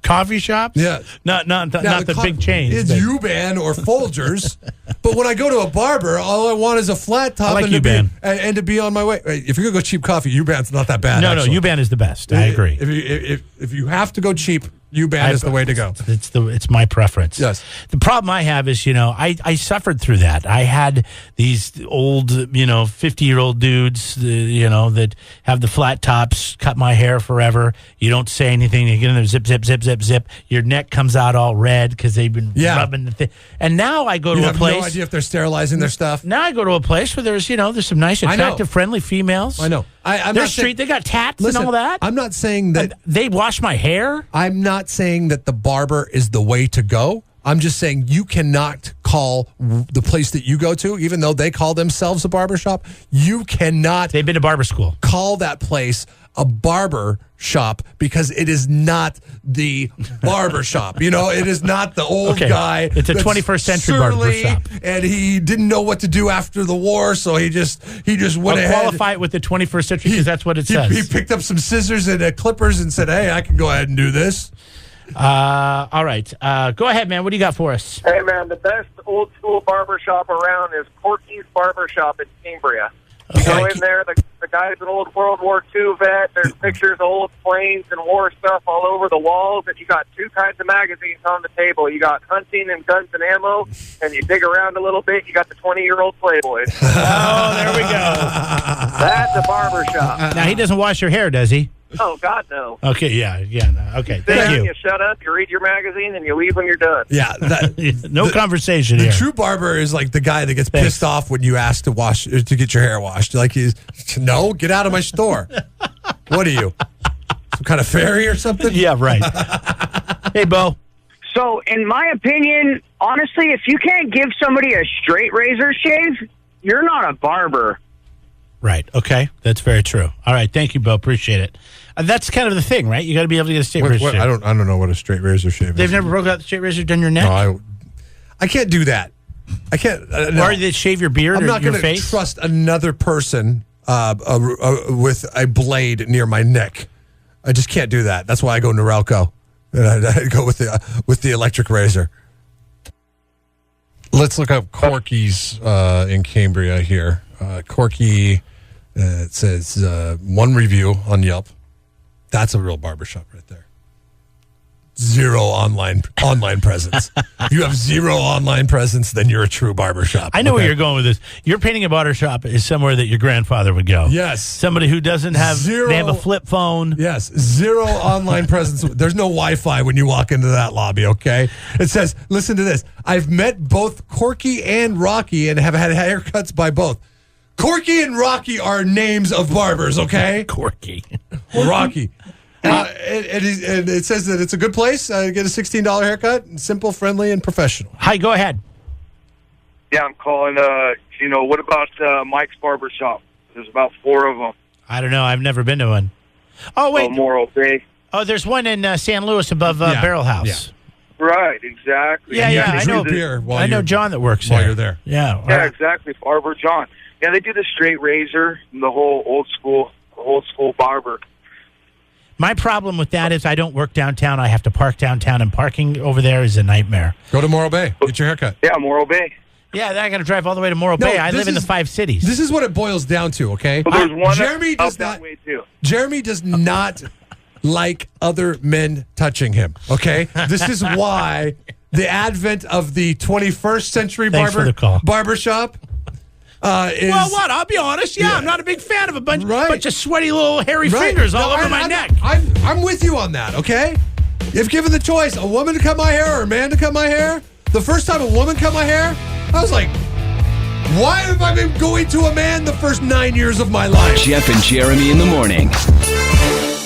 S1: Coffee shops?
S2: Yeah.
S1: Not the big chains.
S2: It's U-Ban or Folgers. But when I go to a barber, all I want is a flat top
S1: like
S2: and to be on my way. If you're going to go cheap coffee, U-Ban's not that bad.
S1: No, U-Ban is the best. I agree.
S2: If you have to go cheap, U-Ban is the way to go.
S1: It's my preference.
S2: Yes.
S1: The problem I have is, I suffered through that. I had these old, 50-year-old dudes, that have the flat tops, cut my hair forever. You don't say anything. You get in there, zip, zip, zip, zip, zip. Your neck comes out all red because they've been rubbing the thing. And now I go to a place.
S2: You have no idea if they're sterilizing their stuff.
S1: Now I go to a place where there's some nice, attractive, friendly females.
S2: I know.
S1: They're street. They got tats and all that.
S2: I'm not saying that
S1: they wash my hair.
S2: I'm not saying that the barber is the way to go. I'm just saying you cannot call the place that you go to, even though they call themselves a barbershop. You cannot.
S1: They've been to barber school.
S2: Call that place a barber shop because it is not the barber shop. You know, it is not the old guy.
S1: It's a 21st century barber shop.
S2: And he didn't know what to do after the war, so he just went ahead.
S1: Qualify it with the 21st century because that's what it says.
S2: He picked up some scissors and clippers and said, hey, I can go ahead and do this.
S1: All right. Go ahead, man. What do you got for us?
S6: Hey, man, the best old school barber shop around is Corky's Barber Shop in Cambria. You go in there, the guy's an old World War II vet. There's pictures of old planes and war stuff all over the walls. And you got two kinds of magazines on the table. You got hunting and guns and ammo. And you dig around a little bit, you got the 20-year-old Playboy.
S1: Oh, there we go.
S6: That's a barber shop.
S1: Now, he doesn't wash your hair, does he?
S6: Oh, God, no.
S1: Okay, yeah. No. Okay,
S6: Thank
S1: you.
S6: You shut up, you read your magazine, and you leave when you're done.
S2: Yeah.
S1: No conversation
S2: the
S1: here.
S2: The true barber is like the guy that gets pissed off when you ask to get your hair washed. Like, no, get out of my store. What are you? Some kind of fairy or something?
S1: Yeah, right. Hey, Bo.
S9: So, in my opinion, honestly, if you can't give somebody a straight razor shave, you're not a barber.
S1: Right. Okay. That's very true. All right. Thank you, Bo. Appreciate it. That's kind of the thing, right? You got to be able to get a straight razor shave.
S2: I don't know what a straight razor shave is.
S1: They've never broke out the straight razor, done your neck?
S2: No, I can't do that. I can't. No.
S1: Or they shave your beard
S2: I'm
S1: or
S2: not
S1: your
S2: gonna
S1: face?
S2: trust another person with a blade near my neck. I just can't do that. That's why I go Norelco. And I go with the electric razor. Let's look up Corky's in Cambria here. Corky, it says 1 review on Yelp. That's a real barbershop right there. 0 online presence. If you have 0 online presence, then you're a true barbershop.
S1: I know where you're going with this. You're painting a barbershop is somewhere that your grandfather would go.
S2: Yes.
S1: Somebody who doesn't have
S2: 0.
S1: They have a flip phone.
S2: Yes. 0 online presence. There's no Wi-Fi when you walk into that lobby, okay? It says, listen to this. I've met both Corky and Rocky and have had haircuts by both. Corky and Rocky are names of barbers, okay?
S1: Corky.
S2: Rocky. It says that it's a good place. Get a $16 haircut. Simple, friendly, and professional.
S1: Hi, go ahead.
S10: Yeah, I'm calling, what about Mike's Barber Shop? There's about 4 of them.
S1: I don't know. I've never been to one. Oh, wait.
S10: Morro Bay.
S1: Oh, there's one in San Luis above Barrel House.
S10: Yeah. Right, exactly.
S1: Yeah, I know. I know John that works there.
S2: While you're there.
S1: Yeah.
S10: Yeah, exactly. Barber John. Yeah, they do the straight razor and the whole old school barber.
S1: My problem with that is I don't work downtown. I have to park downtown, and parking over there is a nightmare.
S2: Go to Morro Bay. Get your haircut.
S10: Yeah, Morro Bay.
S1: Yeah, then I got to drive all the way to Morro Bay. I live in the 5 cities.
S2: This is what it boils down to, okay?
S10: Well, there's one
S2: Jeremy does
S10: that
S2: not.
S10: way too.
S2: Jeremy does not like other men touching him, okay? This is why the advent of the 21st century barbershop is...
S1: Well, what? I'll be honest. Yeah, I'm not a big fan of a bunch of sweaty little hairy fingers all over my neck.
S2: I'm with you on that, okay? If given the choice, a woman to cut my hair or a man to cut my hair, the first time a woman cut my hair, I was like, why have I been going to a man the first 9 years of my life?
S4: Jeff and Jeremy in the morning.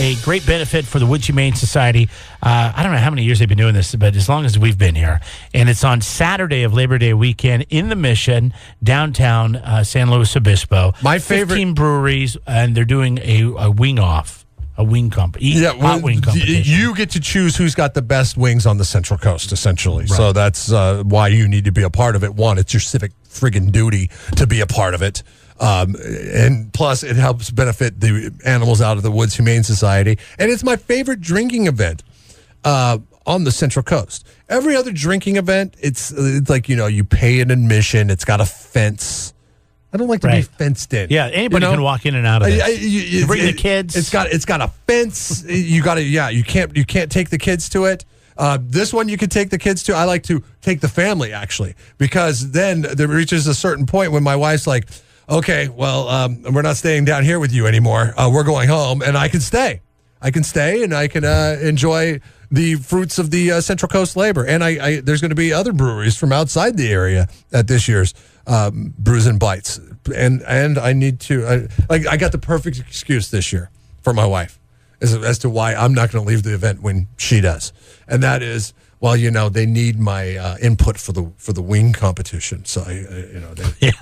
S1: A great benefit for the Woods Humane Society. I don't know how many years they've been doing this, but as long as we've been here. And it's on Saturday of Labor Day weekend in the Mission, downtown San Luis Obispo.
S2: My favorite
S1: 15 breweries, and they're doing a wing-off. A wing competition.
S2: Hot wing competition. You get to choose who's got the best wings on the Central Coast, essentially. Right. So that's why you need to be a part of it. One, it's your civic friggin' duty to be a part of it. And plus, it helps benefit the animals out of the Woods Humane Society. And it's my favorite drinking event on the Central Coast. Every other drinking event, it's like, you pay an admission. It's got a fence. I don't like to be fenced in.
S1: Yeah, anybody can walk in and out of it. You bring the kids.
S2: It's got a fence. You can't take the kids to it. This one you can take the kids to. I like to take the family, actually, because then there reaches a certain point when my wife's like, okay, well, we're not staying down here with you anymore. We're going home, and I can stay. And I can enjoy the fruits of the Central Coast labor. And there's going to be other breweries from outside the area at this year's Brews and Bites. And I need to, I got the perfect excuse this year for my wife as to why I'm not going to leave the event when she does. And that is, well, they need my input for the wing competition. So they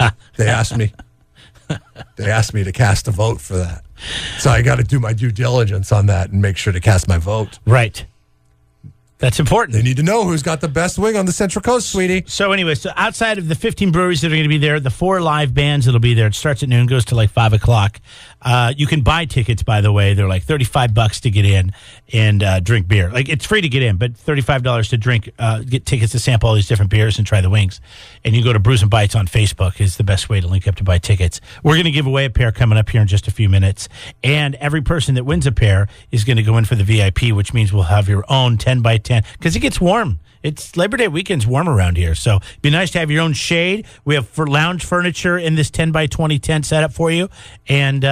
S2: asked me. They asked me to cast a vote for that. So I got to do my due diligence on that and make sure to cast my vote.
S1: Right. That's important.
S2: They need to know who's got the best wing on the Central Coast, sweetie.
S1: So anyway, outside of the 15 breweries that are going to be there, the 4 live bands that'll be there, it starts at noon, goes to like 5 o'clock. You can buy tickets, by the way. They're like $35 to get in and drink beer. Like, it's free to get in, but $35 to drink, get tickets to sample all these different beers and try the wings. And you go to Brews and Bites on Facebook is the best way to link up to buy tickets. We're going to give away a pair coming up here in just a few minutes. And every person that wins a pair is going to go in for the VIP, which means we'll have your own 10 by 10 because it gets warm. It's Labor Day weekend's warm around here, so it'd be nice to have your own shade. We have for lounge furniture in this 10 by 20 tent setup for you, and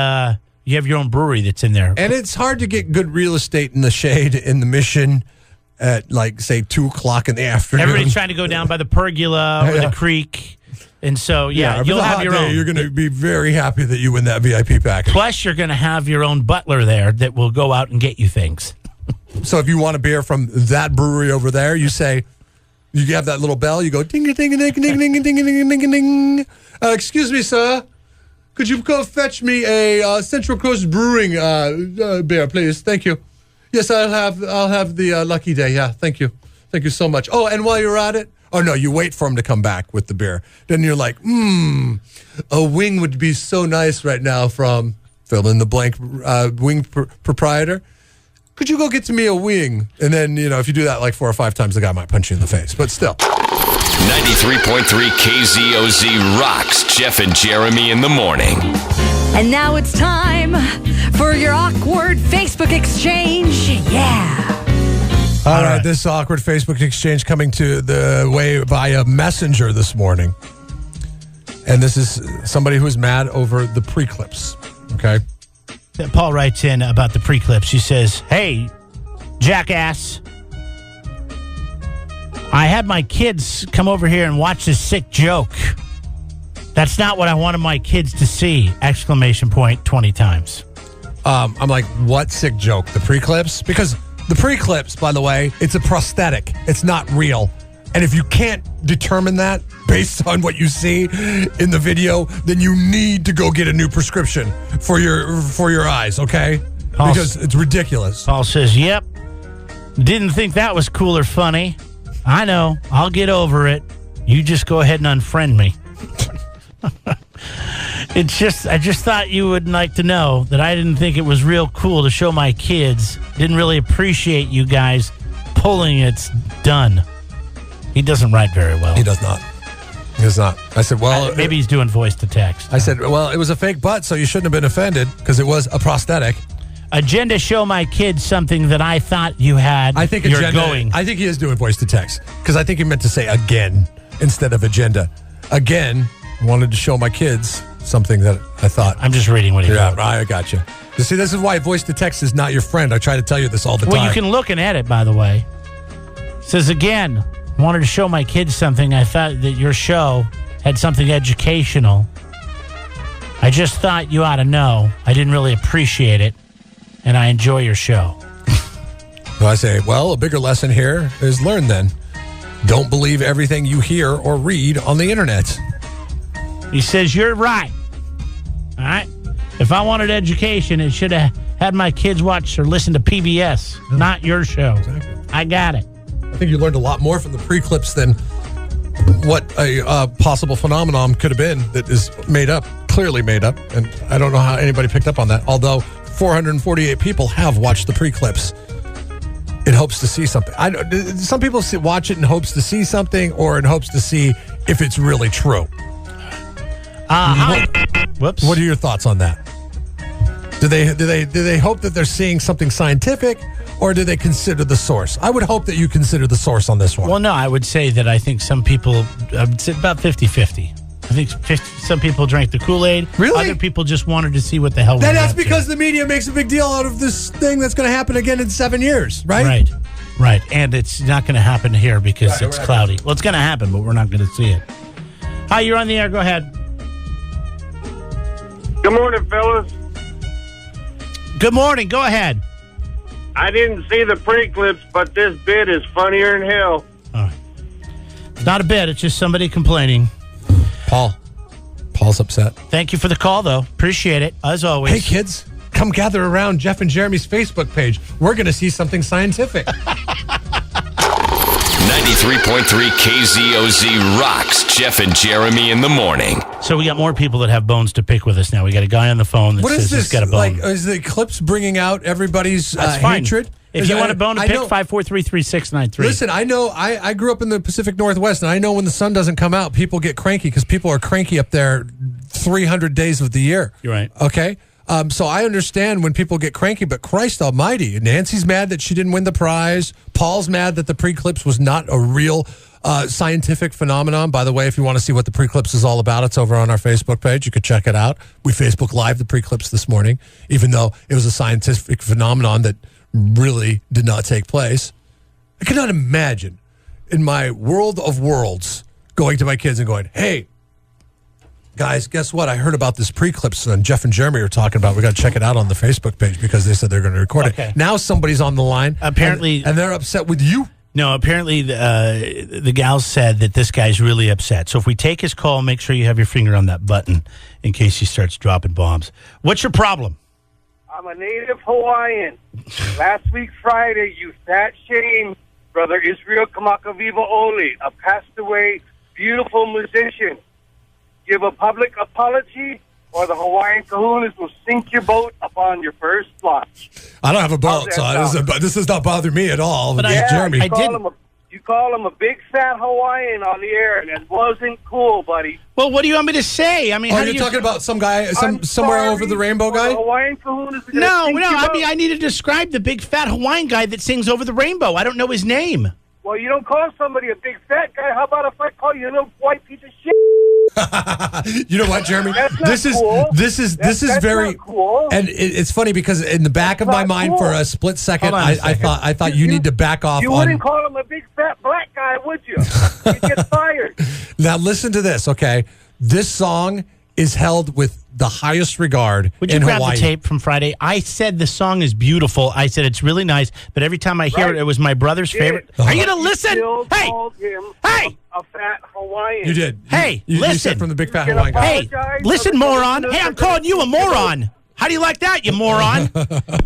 S1: you have your own brewery that's in there.
S2: And it's hard to get good real estate in the shade in the Mission at, like, say, 2 o'clock in the afternoon.
S1: Everybody's trying to go down by the pergola or the creek. And so, you'll have your own.
S2: You're going to be very happy that you win that VIP package.
S1: Plus, you're going to have your own butler there that will go out and get you things.
S2: So if you want a beer from that brewery over there, you say, you have that little bell, you go, ding, ding, ding, ding, ding, ding, ding, ding, ding, ding. Excuse me, sir. Could you go fetch me a Central Coast Brewing beer, please? Thank you. Yes, I'll have the Lucky Day. Yeah, thank you. Thank you so much. Oh, and while you're at it, no, you wait for him to come back with the beer. Then you're like, a wing would be so nice right now from fill in the blank wing proprietor. Could you go get to me a wing? And then, if you do that like 4 or 5 times, the guy might punch you in the face. But still.
S4: 93.3 KZOZ rocks Jeff and Jeremy in the morning.
S11: And now it's time for your awkward Facebook exchange. Yeah.
S2: All right, this awkward Facebook exchange coming to the way via Messenger this morning. And this is somebody who's mad over the PREclipse. Okay.
S1: Paul writes in about the PREclipse. He says, hey, jackass, I had my kids come over here and watch this sick joke. That's not what I wanted my kids to see! 20 times.
S2: I'm like, what sick joke? The PREclipse? Because the PREclipse, by the way, it's a prosthetic. It's not real. And if you can't determine that based on what you see in the video, then you need to go get a new prescription for your eyes, okay? Because it's ridiculous.
S1: Paul says, yep. Didn't think that was cool or funny. I know. I'll get over it. You just go ahead and unfriend me. I just thought you would like to know that I didn't think it was real cool to show my kids. Didn't really appreciate you guys pulling it's done. He doesn't write very well.
S2: He does not. He does not. I said, well...
S1: maybe he's doing voice to text.
S2: I said, well, it was a fake butt, so you shouldn't have been offended because it was a prosthetic.
S1: Agenda show my kids something that I thought you had.
S2: I think I think he is doing voice to text because I think he meant to say again instead of agenda. Again, wanted to show my kids something that I thought.
S1: I'm just reading what he wrote.
S2: I got you. You see, this is why voice to text is not your friend. I try to tell you this all the time.
S1: Well, you can look and edit, by the way. It says again... wanted to show my kids something. I thought that your show had something educational. I just thought you ought to know. I didn't really appreciate it, and I enjoy your show.
S2: So I say, well, a bigger lesson here is learn then. Don't believe everything you hear or read on the internet.
S1: He says, you're right. All right? If I wanted education, it should have had my kids watch or listen to PBS, not your show. Exactly. I got it.
S2: I think you learned a lot more from the PREclipse than what a possible phenomenon could have been that is made up, clearly made up. And I don't know how anybody picked up on that. Although 448 people have watched the PREclipse in hopes to see something. Some people watch it in hopes to see something or in hopes to see if it's really true.
S1: Whoops.
S2: What are your thoughts on that? Do they hope that they're seeing something scientific? Or do they consider the source? I would hope that you consider the source on this one.
S1: Well, no, I would say that I think some people, it's about 50-50. I think some people drank the Kool-Aid.
S2: Really?
S1: Other people just wanted to see what the hell was
S2: that's because the media makes a big deal out of this thing that's going to happen again in 7 years, right?
S1: Right. And it's not going to happen here because it's cloudy. Well, it's going to happen, but we're not going to see it. Hi, you're on the air. Go ahead.
S6: Good morning, fellas.
S1: Good morning. Go ahead.
S12: I didn't see the PREclipse, but this bit is funnier than hell.
S1: It's not a bit. It's just somebody complaining.
S2: Paul's upset.
S1: Thank you for the call, though. Appreciate it, as always.
S2: Hey, kids, come gather around Jeff and Jeremy's Facebook page. We're going to see something scientific.
S4: 93.3 KZOZ rocks Jeff and Jeremy in the morning.
S1: So we got more people that have bones to pick with us now. We got a guy on the phone that
S2: What
S1: says
S2: is this?
S1: he's got a bone.
S2: Like, is the eclipse bringing out everybody's
S1: That's fine.
S2: hatred?
S1: If you want a bone to pick, 543-3693.
S2: Listen, I know I grew up in the Pacific Northwest, and I know when the sun doesn't come out, people get cranky because people are cranky up there 300 days of the year.
S1: You're right.
S2: Okay? So I understand when people get cranky, but Christ almighty, Nancy's mad that she didn't win the prize. Paul's mad that the PREclipse was not a real scientific phenomenon. By the way, if you want to see what the PREclipse is all about, it's over on our Facebook page. You could check it out. We Facebook Live the PREclipse this morning, even though it was a scientific phenomenon that really did not take place. I cannot imagine in my world of worlds going to my kids and going, hey, guys, guess what? I heard about this PREclipse and Jeff and Jeremy are talking about. We got to check it out on the Facebook page because they said they're going to record it. Now somebody's on the line.
S1: Apparently.
S2: And they're upset with you.
S1: No, apparently the gal said that this guy's really upset. So if we take his call, make sure you have your finger on that button in case he starts dropping bombs. What's your problem?
S10: I'm a native Hawaiian. Last week Friday, you fat shame, Brother Israel Kamakaviva Oli, a passed away, beautiful musician. Give a public apology, or the Hawaiian kahunas will sink your boat upon your first launch.
S2: I don't have a boat, so this does not bother me at all.
S1: But
S2: Jeremy.
S10: You call him a big fat Hawaiian on the air, and it wasn't cool, buddy.
S1: Well, what do you want me to say? I mean,
S2: you're talking about some guy, somewhere over the rainbow guy?
S10: Hawaiian kahunas.
S1: No. I mean, I need to describe the big fat Hawaiian guy that sings over the rainbow. I don't know his name.
S10: Well, you don't call somebody a big fat guy. How about if I call you a little white piece of shit?
S2: You know what, Jeremy? This is very
S10: cool.
S2: And it's funny because in the back of my mind for a split second, I thought you need to back off.
S10: You wouldn't call him a big fat black guy, would you? You'd get fired.
S2: Now listen to this, okay? This song is held with the highest regard in Hawaii.
S1: Would you grab the tape from Friday? I said the song is beautiful. I said it's really nice, but every time I hear it, it was my brother's favorite. Are you going to listen? Hey!
S10: A fat Hawaiian.
S2: You did.
S1: Hey,
S2: you
S1: listen.
S2: said from the big fat Hawaiian guy.
S1: Hey, listen, moron. Hey, I'm calling you a moron. How do you like that, you moron?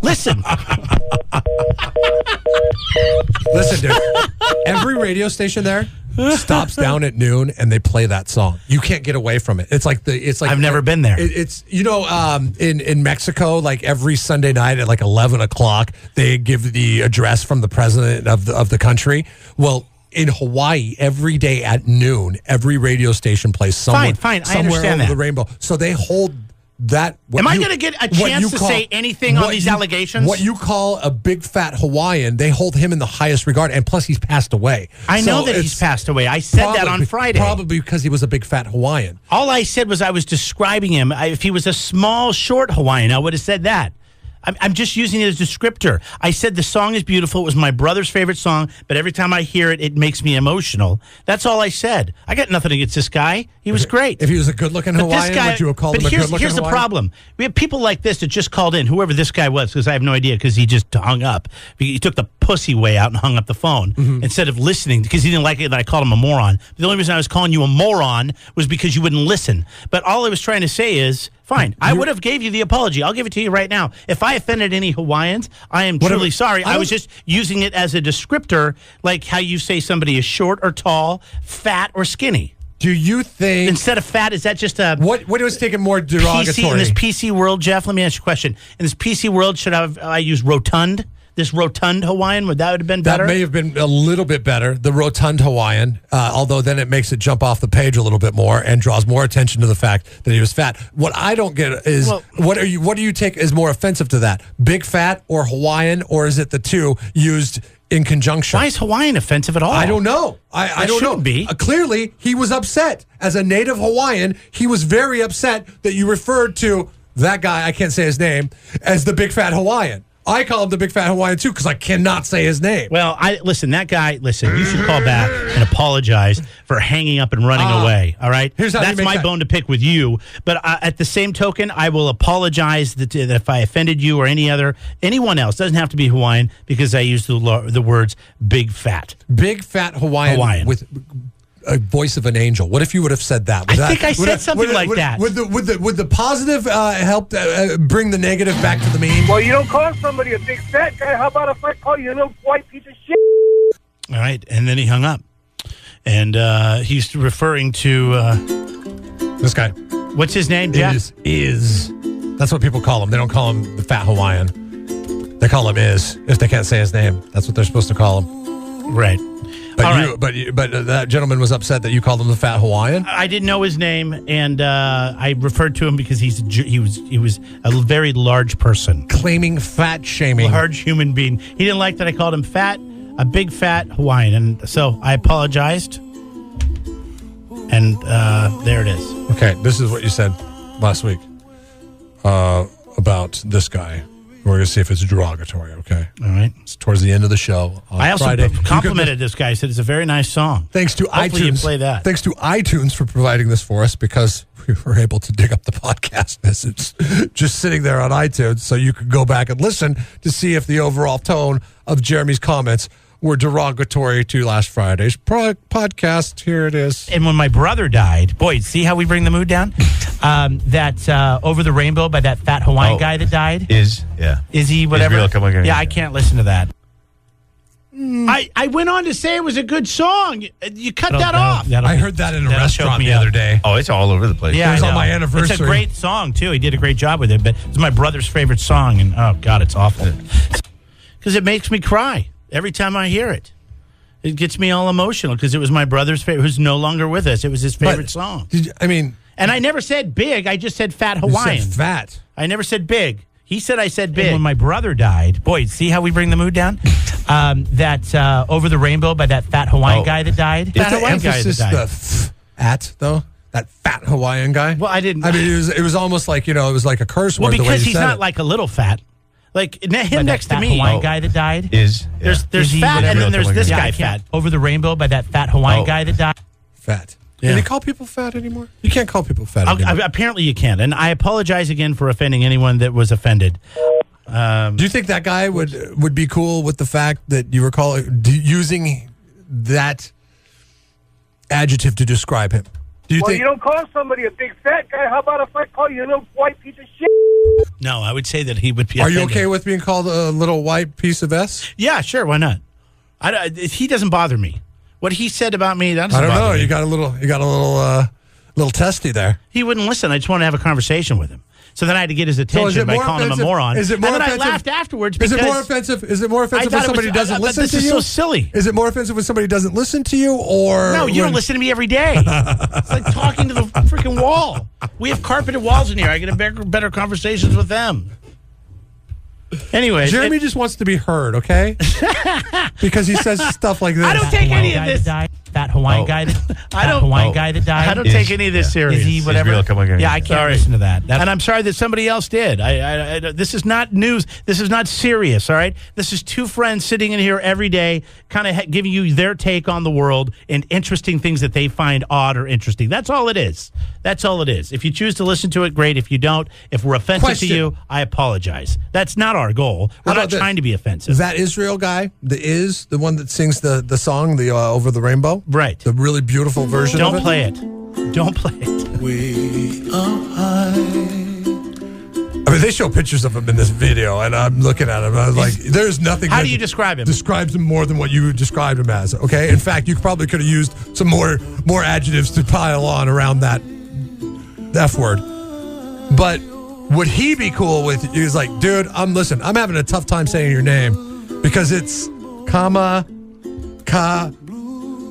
S1: Listen.
S2: Listen, dude. Every radio station there stops down at noon and they play that song. You can't get away from it. It's like
S1: I've never been there.
S2: It's in Mexico, like every Sunday night at like 11 o'clock, they give the address from the president of the country. Well, in Hawaii, every day at noon, every radio station plays somewhere
S1: I
S2: somewhere
S1: understand
S2: over
S1: that.
S2: the rainbow. So they hold that.
S1: Am I going to get a chance to say anything on these allegations?
S2: What you call a big fat Hawaiian, they hold him in the highest regard, and plus he's passed away.
S1: I know that he's passed away. I said that on Friday.
S2: Probably because he was a big fat Hawaiian.
S1: All I said was I was describing him. If he was a small, short Hawaiian, I would have said that. I'm just using it as a descriptor. I said the song is beautiful. It was my brother's favorite song, but every time I hear it, it makes me emotional. That's all I said. I got nothing against this guy. He was great.
S2: If he was a good-looking Hawaiian, would you have called him a good-looking Hawaiian?
S1: Here's the problem. We have people like this that just called in, whoever this guy was, because I have no idea, because he just hung up. He took the pussy way out and hung up the phone instead of listening, because he didn't like it that I called him a moron. The only reason I was calling you a moron was because you wouldn't listen. But all I was trying to say is, fine, I would have gave you the apology. I'll give it to you right now. If I offended any Hawaiians, I am truly sorry. I was just using it as a descriptor, like how you say somebody is short or tall, fat or skinny.
S2: Do you think
S1: instead of fat, is that just a
S2: what was taken more derogatory
S1: in this PC world, Jeff? Let me ask you a question. In this PC world, should I use rotund? This rotund Hawaiian, would that have been better?
S2: That may have been a little bit better, the rotund Hawaiian, although then it makes it jump off the page a little bit more and draws more attention to the fact that he was fat. What I don't get is, what do you take as more offensive to that? Big fat or Hawaiian, or is it the two used in conjunction?
S1: Why is Hawaiian offensive at all?
S2: I don't know. I don't know.
S1: Be.
S2: Clearly, he was upset. As a native Hawaiian, he was very upset that you referred to that guy, I can't say his name, as the big fat Hawaiian. I call him the Big Fat Hawaiian too because I cannot say his name.
S1: Well, that guy. Listen, you should call back and apologize for hanging up and running away. All right, that's my bone to pick with you. But at the same token, I will apologize that if I offended you or anyone else. Doesn't have to be Hawaiian because I used the words big fat
S2: Hawaiian with a voice of an angel. What if you would have said that?
S1: I think I said something like that.
S2: Would the positive help bring the negative back to the mean?
S10: Well, you don't call somebody a big fat guy. How about if I call you a little white piece of shit?
S1: All right, and then he hung up. And he's referring to
S2: this guy.
S1: What's his name, Jeff?
S2: Is. That's what people call him. They don't call him the Fat Hawaiian. They call him Is if they can't say his name. That's what they're supposed to call him.
S1: Right.
S2: But but that gentleman was upset that you called him the Fat Hawaiian.
S1: I didn't know his name, and I referred to him because he was a very large person,
S2: claiming fat shaming,
S1: large human being. He didn't like that I called him fat, a big fat Hawaiian, and so I apologized. And there it is.
S2: Okay, this is what you said last week about this guy. We're going to see if it's derogatory, okay?
S1: All right.
S2: It's towards the end of the show.
S1: I also
S2: Friday.
S1: complimented this guy. I said it's a very nice song.
S2: Thanks to
S1: Hopefully
S2: iTunes.
S1: You play that.
S2: Thanks to iTunes for providing this for us because we were able to dig up the podcast message just sitting there on iTunes so you could go back and listen to see if the overall tone of Jeremy's comments were derogatory to last Friday's podcast. Here it is.
S1: And when my brother died, boy, see how we bring the mood down? That Over the Rainbow by that fat Hawaiian guy that died.
S13: Is
S1: he whatever? I
S13: can't
S1: can't listen to that. I went on to say it was a good song. You cut that off.
S2: I heard that in a restaurant the other day.
S13: Oh, it's all over the place.
S1: Yeah,
S2: it was on my anniversary.
S1: It's a great song, too. He did a great job with it, but it's my brother's favorite song, and oh, God, it's awful. Because it makes me cry every time I hear it. It gets me all emotional because it was my brother's favorite, who's no longer with us. It was his favorite song.
S2: And
S1: I never said big. I just said fat Hawaiian.
S2: You said fat.
S1: I never said big. He said I said big. And when my brother died, boy, see how we bring the mood down? That Over the Rainbow by that fat Hawaiian guy that died.
S2: Fat Hawaiian guy that died. The at, though? That fat Hawaiian guy?
S1: Well, I didn't.
S2: I mean, it was almost like, it was like a curse word.
S1: Well, because
S2: he's
S1: not like a little fat. Like him next to me.
S11: Hawaiian guy that died.
S1: There's fat, and then there's this guy fat.
S11: Over the Rainbow by that fat Hawaiian guy that died.
S2: Fat.
S1: Yeah.
S2: Can you call people fat anymore? You can't call people fat anymore.
S1: Apparently you can. And I apologize again for offending anyone that was offended.
S2: Do you think that guy would be cool with the fact that you were using that adjective to describe him? Do you think
S10: you don't call somebody a big fat guy. How about if I call you a little white piece of shit?
S1: No, I would say that he would be
S2: Are
S1: offended.
S2: you okay with being called a little white piece of S?
S1: Yeah, sure. Why not? He doesn't bother me. What he said about me, that doesn't
S2: I don't know.
S1: bother me.
S2: You got a little testy there.
S1: He wouldn't listen. I just wanted to have a conversation with him. So then I had to get his attention by calling him a moron.
S2: Is it more
S1: and then
S2: offensive?
S1: I laughed afterwards because...
S2: Is it more offensive? Is it more offensive when somebody doesn't listen to you?
S1: This is so silly.
S2: Is it more offensive when somebody doesn't listen to you, or...
S1: No, you don't listen to me every day. It's like talking to the freaking wall. We have carpeted walls in here. I get better conversations with them. Anyway,
S2: Jeremy just wants to be heard, okay? Because he says stuff like this.
S1: I don't take any of this.
S11: That Hawaiian guy that died.
S1: I don't take any of this serious.
S11: Is he whatever?
S1: Yeah, I can't listen to that. And I'm sorry that somebody else did. This is not news. This is not serious, all right? This is two friends sitting in here every day kind of giving you their take on the world and interesting things that they find odd or interesting. That's all it is. That's all it is. If you choose to listen to it, great. If you don't, if we're offensive to you, I apologize. That's not our goal. We're not trying to be offensive.
S2: That Israel guy, the one that sings the song, the Over the Rainbow?
S1: Right.
S2: The really beautiful version of it?
S1: Don't play it. Don't play it.
S2: Way up high. I mean, they show pictures of him in this video, and I'm looking at him. I was like, there's nothing.
S1: How do you describe him?
S2: Describes him more than what you described him as, okay? In fact, you probably could have used some more adjectives to pile on around that F word. But would he be cool with it? He was like, dude, I'm having a tough time saying your name because it's comma, ka.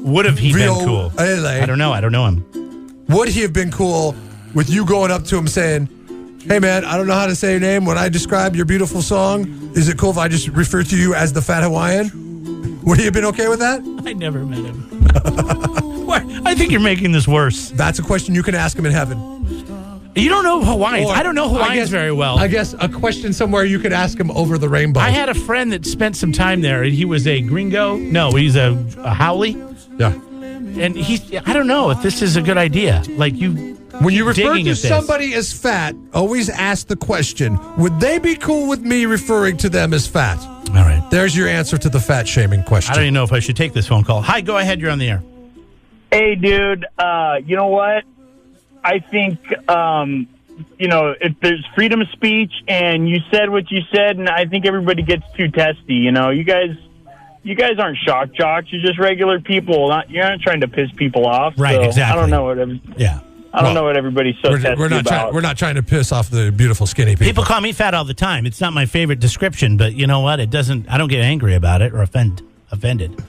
S1: Would have he been cool? I don't know. I don't know him.
S2: Would he have been cool with you going up to him saying, hey, man, I don't know how to say your name. When I describe your beautiful song, is it cool if I just refer to you as the Fat Hawaiian? Would he have been okay with that?
S1: I never met him. I think you're making this worse.
S2: That's a question you can ask him in heaven.
S1: You don't know Hawaiians. I don't know Hawaiians very well.
S2: I guess a question somewhere you could ask him over the rainbow.
S1: I had a friend that spent some time there, and he was a gringo. No, he's a haole.
S2: Yeah.
S1: And I don't know if this is a good idea. Like
S2: when you refer to somebody as fat, always ask the question, would they be cool with me referring to them as fat?
S1: All right.
S2: There's your answer to the fat shaming question.
S1: I don't even know if I should take this phone call. Hi, go ahead. You're on the air.
S13: Hey, dude, you know what? I think, if there's freedom of speech and you said what you said, and I think everybody gets too testy, you guys aren't shock jocks. You're just regular people. You're not trying to piss people off.
S1: Right,
S13: so
S1: exactly.
S13: I don't know what everybody's so testy about.
S2: We're not trying to piss off the beautiful skinny people.
S1: People call me fat all the time. It's not my favorite description, but you know what? I don't get angry about it or offended.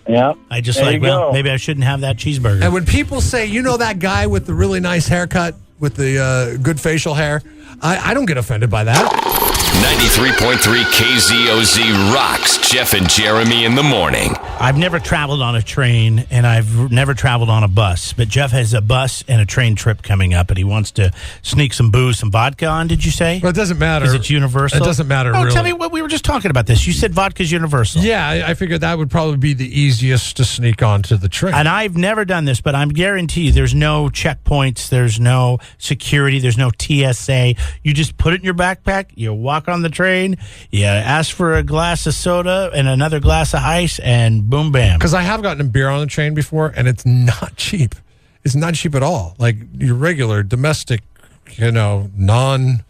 S13: Yeah.
S1: I just
S13: go.
S1: maybe I shouldn't have that cheeseburger.
S2: And when people say, that guy with the really nice haircut, with the good facial hair, I don't get offended by that.
S4: 93.3 KZOZ rocks Jeff and Jeremy in the morning.
S1: I've never traveled on a train, and I've never traveled on a bus. But Jeff has a bus and a train trip coming up, and he wants to sneak some booze, some vodka on, did you say?
S2: Well, it doesn't matter.
S1: Is it universal?
S2: It doesn't matter,
S1: really.
S2: Tell
S1: me what we were just talking about this. You said vodka's universal.
S2: Yeah, I figured that would probably be the easiest to sneak onto the train.
S1: And I've never done this, but I'm guarantee you there's no checkpoints, there's no security, there's no TSA. You just put it in your backpack, you walk on the train, you ask for a glass of soda and another glass of ice, and boom, bam.
S2: Because I have gotten a beer on the train before, and it's not cheap. It's not cheap at all. Like your regular domestic, non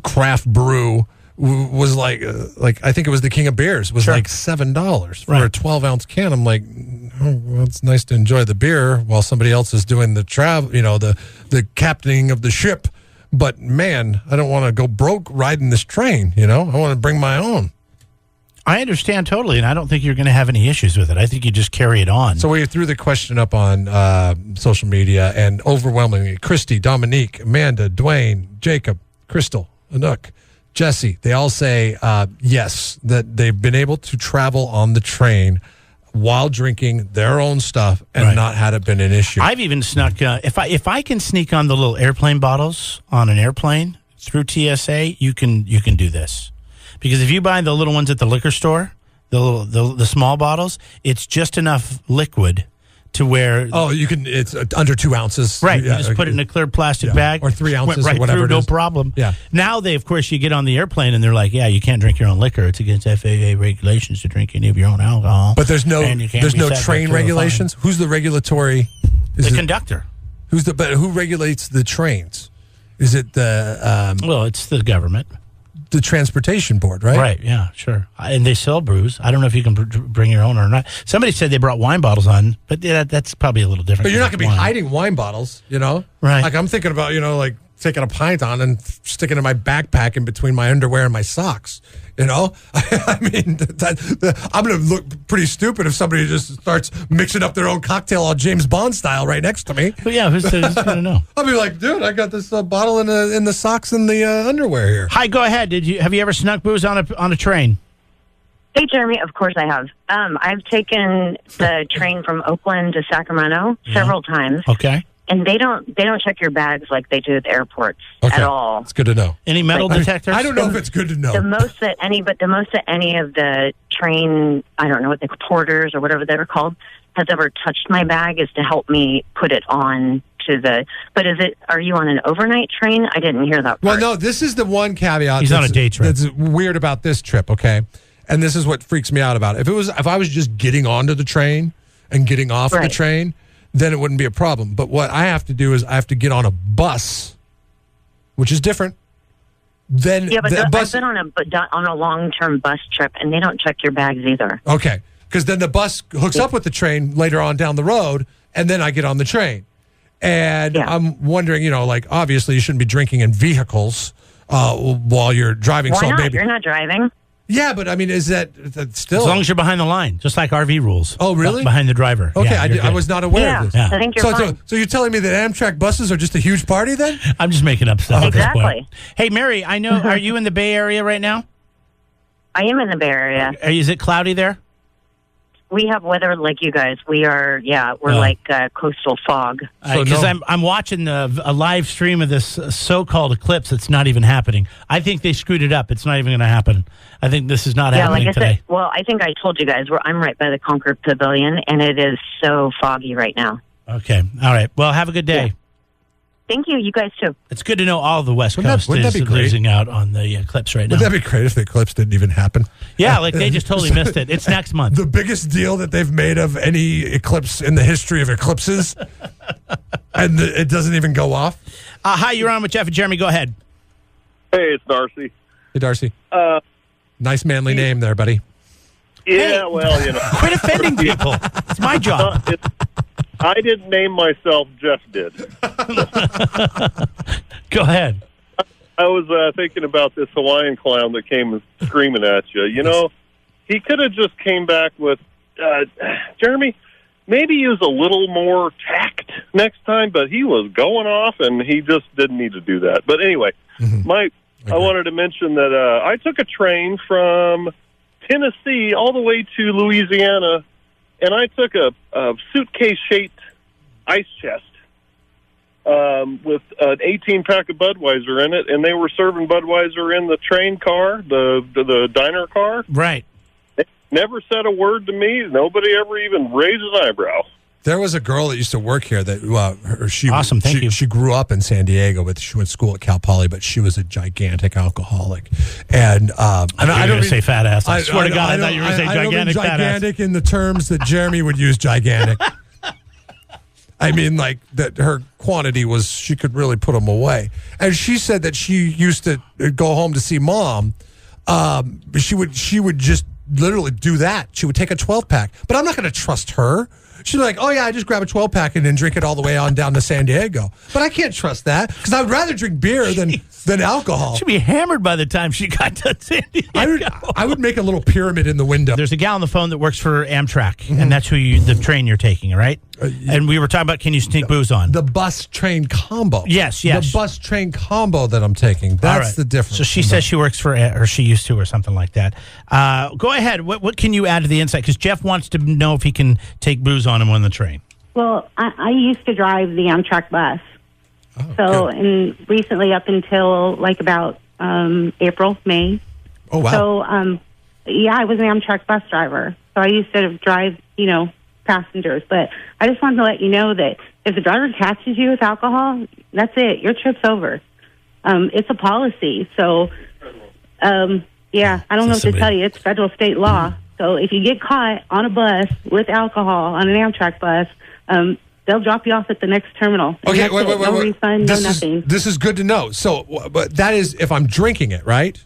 S2: craft brew was like I think it was the king of beers was like $7 for a 12-ounce can. I'm like, well, it's nice to enjoy the beer while somebody else is doing the travel, the captaining of the ship. But man, I don't want to go broke riding this train. I want to bring my own.
S1: I understand totally, and I don't think you're going to have any issues with it. I think you just carry it on.
S2: So we threw the question up on social media, and overwhelmingly, Christy, Dominique, Amanda, Dwayne, Jacob, Crystal, Anouk, Jesse, they all say yes, that they've been able to travel on the train while drinking their own stuff and not had it been an issue.
S1: I've even snuck, if I can sneak on the little airplane bottles on an airplane through TSA, you can do this. Because if you buy the little ones at the liquor store, the small bottles, it's just enough liquid to where...
S2: Oh, you can, it's under 2 ounces.
S1: Right, you just put it in a clear plastic bag.
S2: Or 3 ounces
S1: right
S2: or whatever
S1: through,
S2: it is.
S1: no problem.
S2: Yeah.
S1: Now, of course, you get on the airplane and they're like, yeah, you can't drink your own liquor. It's against FAA regulations to drink any of your own alcohol.
S2: But there's no train regulations? Who's the regulatory...
S1: The conductor.
S2: Who regulates the trains? Is it the...
S1: well, it's the government.
S2: The transportation board, right?
S1: Right, yeah, sure. And they sell brews. I don't know if you can bring your own or not. Somebody said they brought wine bottles on, but that's probably a little different.
S2: But you're not going to be hiding wine bottles,
S1: Right.
S2: Like I'm thinking about, like taking a pint on and sticking it in my backpack in between my underwear and my socks. I mean, I'm going to look pretty stupid if somebody just starts mixing up their own cocktail all James Bond style right next to me.
S1: But yeah, who's going to know?
S2: I'll be like, dude, I got this bottle in the socks and the underwear here.
S1: Hi, go ahead. Have you ever snuck booze on a train?
S14: Hey, Jeremy. Of course I have. I've taken the train from Oakland to Sacramento several times.
S1: Okay.
S14: And they don't check your bags like they do at the airports at all.
S2: It's good to know.
S1: Any metal detectors?
S2: I don't know if it's good to know.
S14: The most that any of the train, I don't know what the porters or whatever they're called, has ever touched my bag is to help me put it on to the. But are you on an overnight train? I didn't hear that part.
S2: Well, no, this is the one caveat.
S1: He's on a day trip.
S2: That's weird about this trip, okay? And this is what freaks me out about it. If I was just getting onto the train and getting off the train, then it wouldn't be a problem. But what I have to do is I have to get on a bus, which is different. Then
S14: I've been on a long-term bus trip, and they don't check your bags either.
S2: Okay, because then the bus hooks up with the train later on down the road, and then I get on the train. And I'm wondering, obviously you shouldn't be drinking in vehicles while you're driving.
S14: Why not? You're not driving.
S2: Yeah, but I mean, is that still...
S1: As long as you're behind the line, just like RV rules.
S2: Oh, really?
S1: Behind the driver.
S2: Okay,
S1: Yeah,
S2: I was not aware of this.
S1: Yeah.
S14: I think you're fine.
S2: So you're telling me that Amtrak buses are just a huge party then?
S1: I'm just making up stuff at this point.
S14: Exactly.
S1: Hey, Mary, I know, are you in the Bay Area right now?
S14: I am in the Bay Area.
S1: Is it cloudy there?
S14: we have weather like you guys. We are, we're like coastal fog.
S1: Because I'm watching a live stream of this so-called eclipse that's not even happening. I think they screwed it up. It's not even going to happen. I think this is not happening today.
S14: Well, I think I told you guys, I'm right by the Concord Pavilion, and it is so foggy right now.
S1: Okay. All right. Well, have a good day.
S14: Yeah. Thank you. You guys, too.
S1: It's good to know all the West Coast is losing out on the eclipse right now.
S2: Wouldn't that be great if the eclipse didn't even happen?
S1: Yeah, like they just totally missed it. It's next month.
S2: The biggest deal that they've made of any eclipse in the history of eclipses, and it doesn't even go off.
S1: Hi, you're on with Jeff and Jeremy. Go ahead.
S15: Hey, it's Darcy.
S2: Hey, Darcy. Nice manly name there, buddy.
S15: Yeah, well,
S1: Quit offending people. It's my job.
S15: I didn't name myself, Jeff did.
S1: Go ahead.
S15: I was thinking about this Hawaiian clown that came screaming at you. He could have just came back with, Jeremy, maybe use a little more tact next time, but he was going off, and he just didn't need to do that. But anyway, I wanted to mention that I took a train from Tennessee all the way to Louisiana, and I took a suitcase-shaped ice chest with an 18-pack of Budweiser in it, and they were serving Budweiser in the train car, the diner car.
S1: Right.
S15: They never said a word to me. Nobody ever even raised an eyebrow.
S2: There was a girl that used to work here that she grew up in San Diego, but she went to school at Cal Poly, but she was a gigantic alcoholic. And
S1: I don't going to say fat ass. I swear to God, I thought you were going to say gigantic fat ass.
S2: Gigantic in the terms that Jeremy would use gigantic. I mean, like that her quantity was, she could really put them away. And she said that she used to go home to see mom. She would just literally do that. She would take a 12-pack. But I'm not going to trust her. She's like, oh, yeah, I just grab a 12-pack and then drink it all the way on down to San Diego. But I can't trust that because I would rather drink beer than alcohol.
S1: She'd be hammered by the time she got to San Diego.
S2: I would make a little pyramid in the window.
S1: There's a gal on the phone that works for Amtrak, and that's the train you're taking, right? And we were talking about, can you sneak booze on?
S2: The bus train combo.
S1: Yes.
S2: The bus train combo that I'm taking. That's the difference.
S1: So she says she works for, or she used to, or something like that. Go ahead. What can you add to the insight? Because Jeff wants to know if he can take booze on him on the train.
S16: Well, I used to drive the Amtrak bus. And recently up until like about April, May.
S2: Oh, wow.
S16: So, I was an Amtrak bus driver. So I used to drive, passengers. But I just wanted to let you know that if the driver catches you with alcohol, that's it. Your trip's over. It's a policy. So, I don't know what to tell you. It's federal state law. So if you get caught on a bus with alcohol on an Amtrak bus, they'll drop you off at the next terminal.
S2: Okay, wait.
S16: No refund, no nothing.
S2: This is good to know. So, but that is if I'm drinking it, right?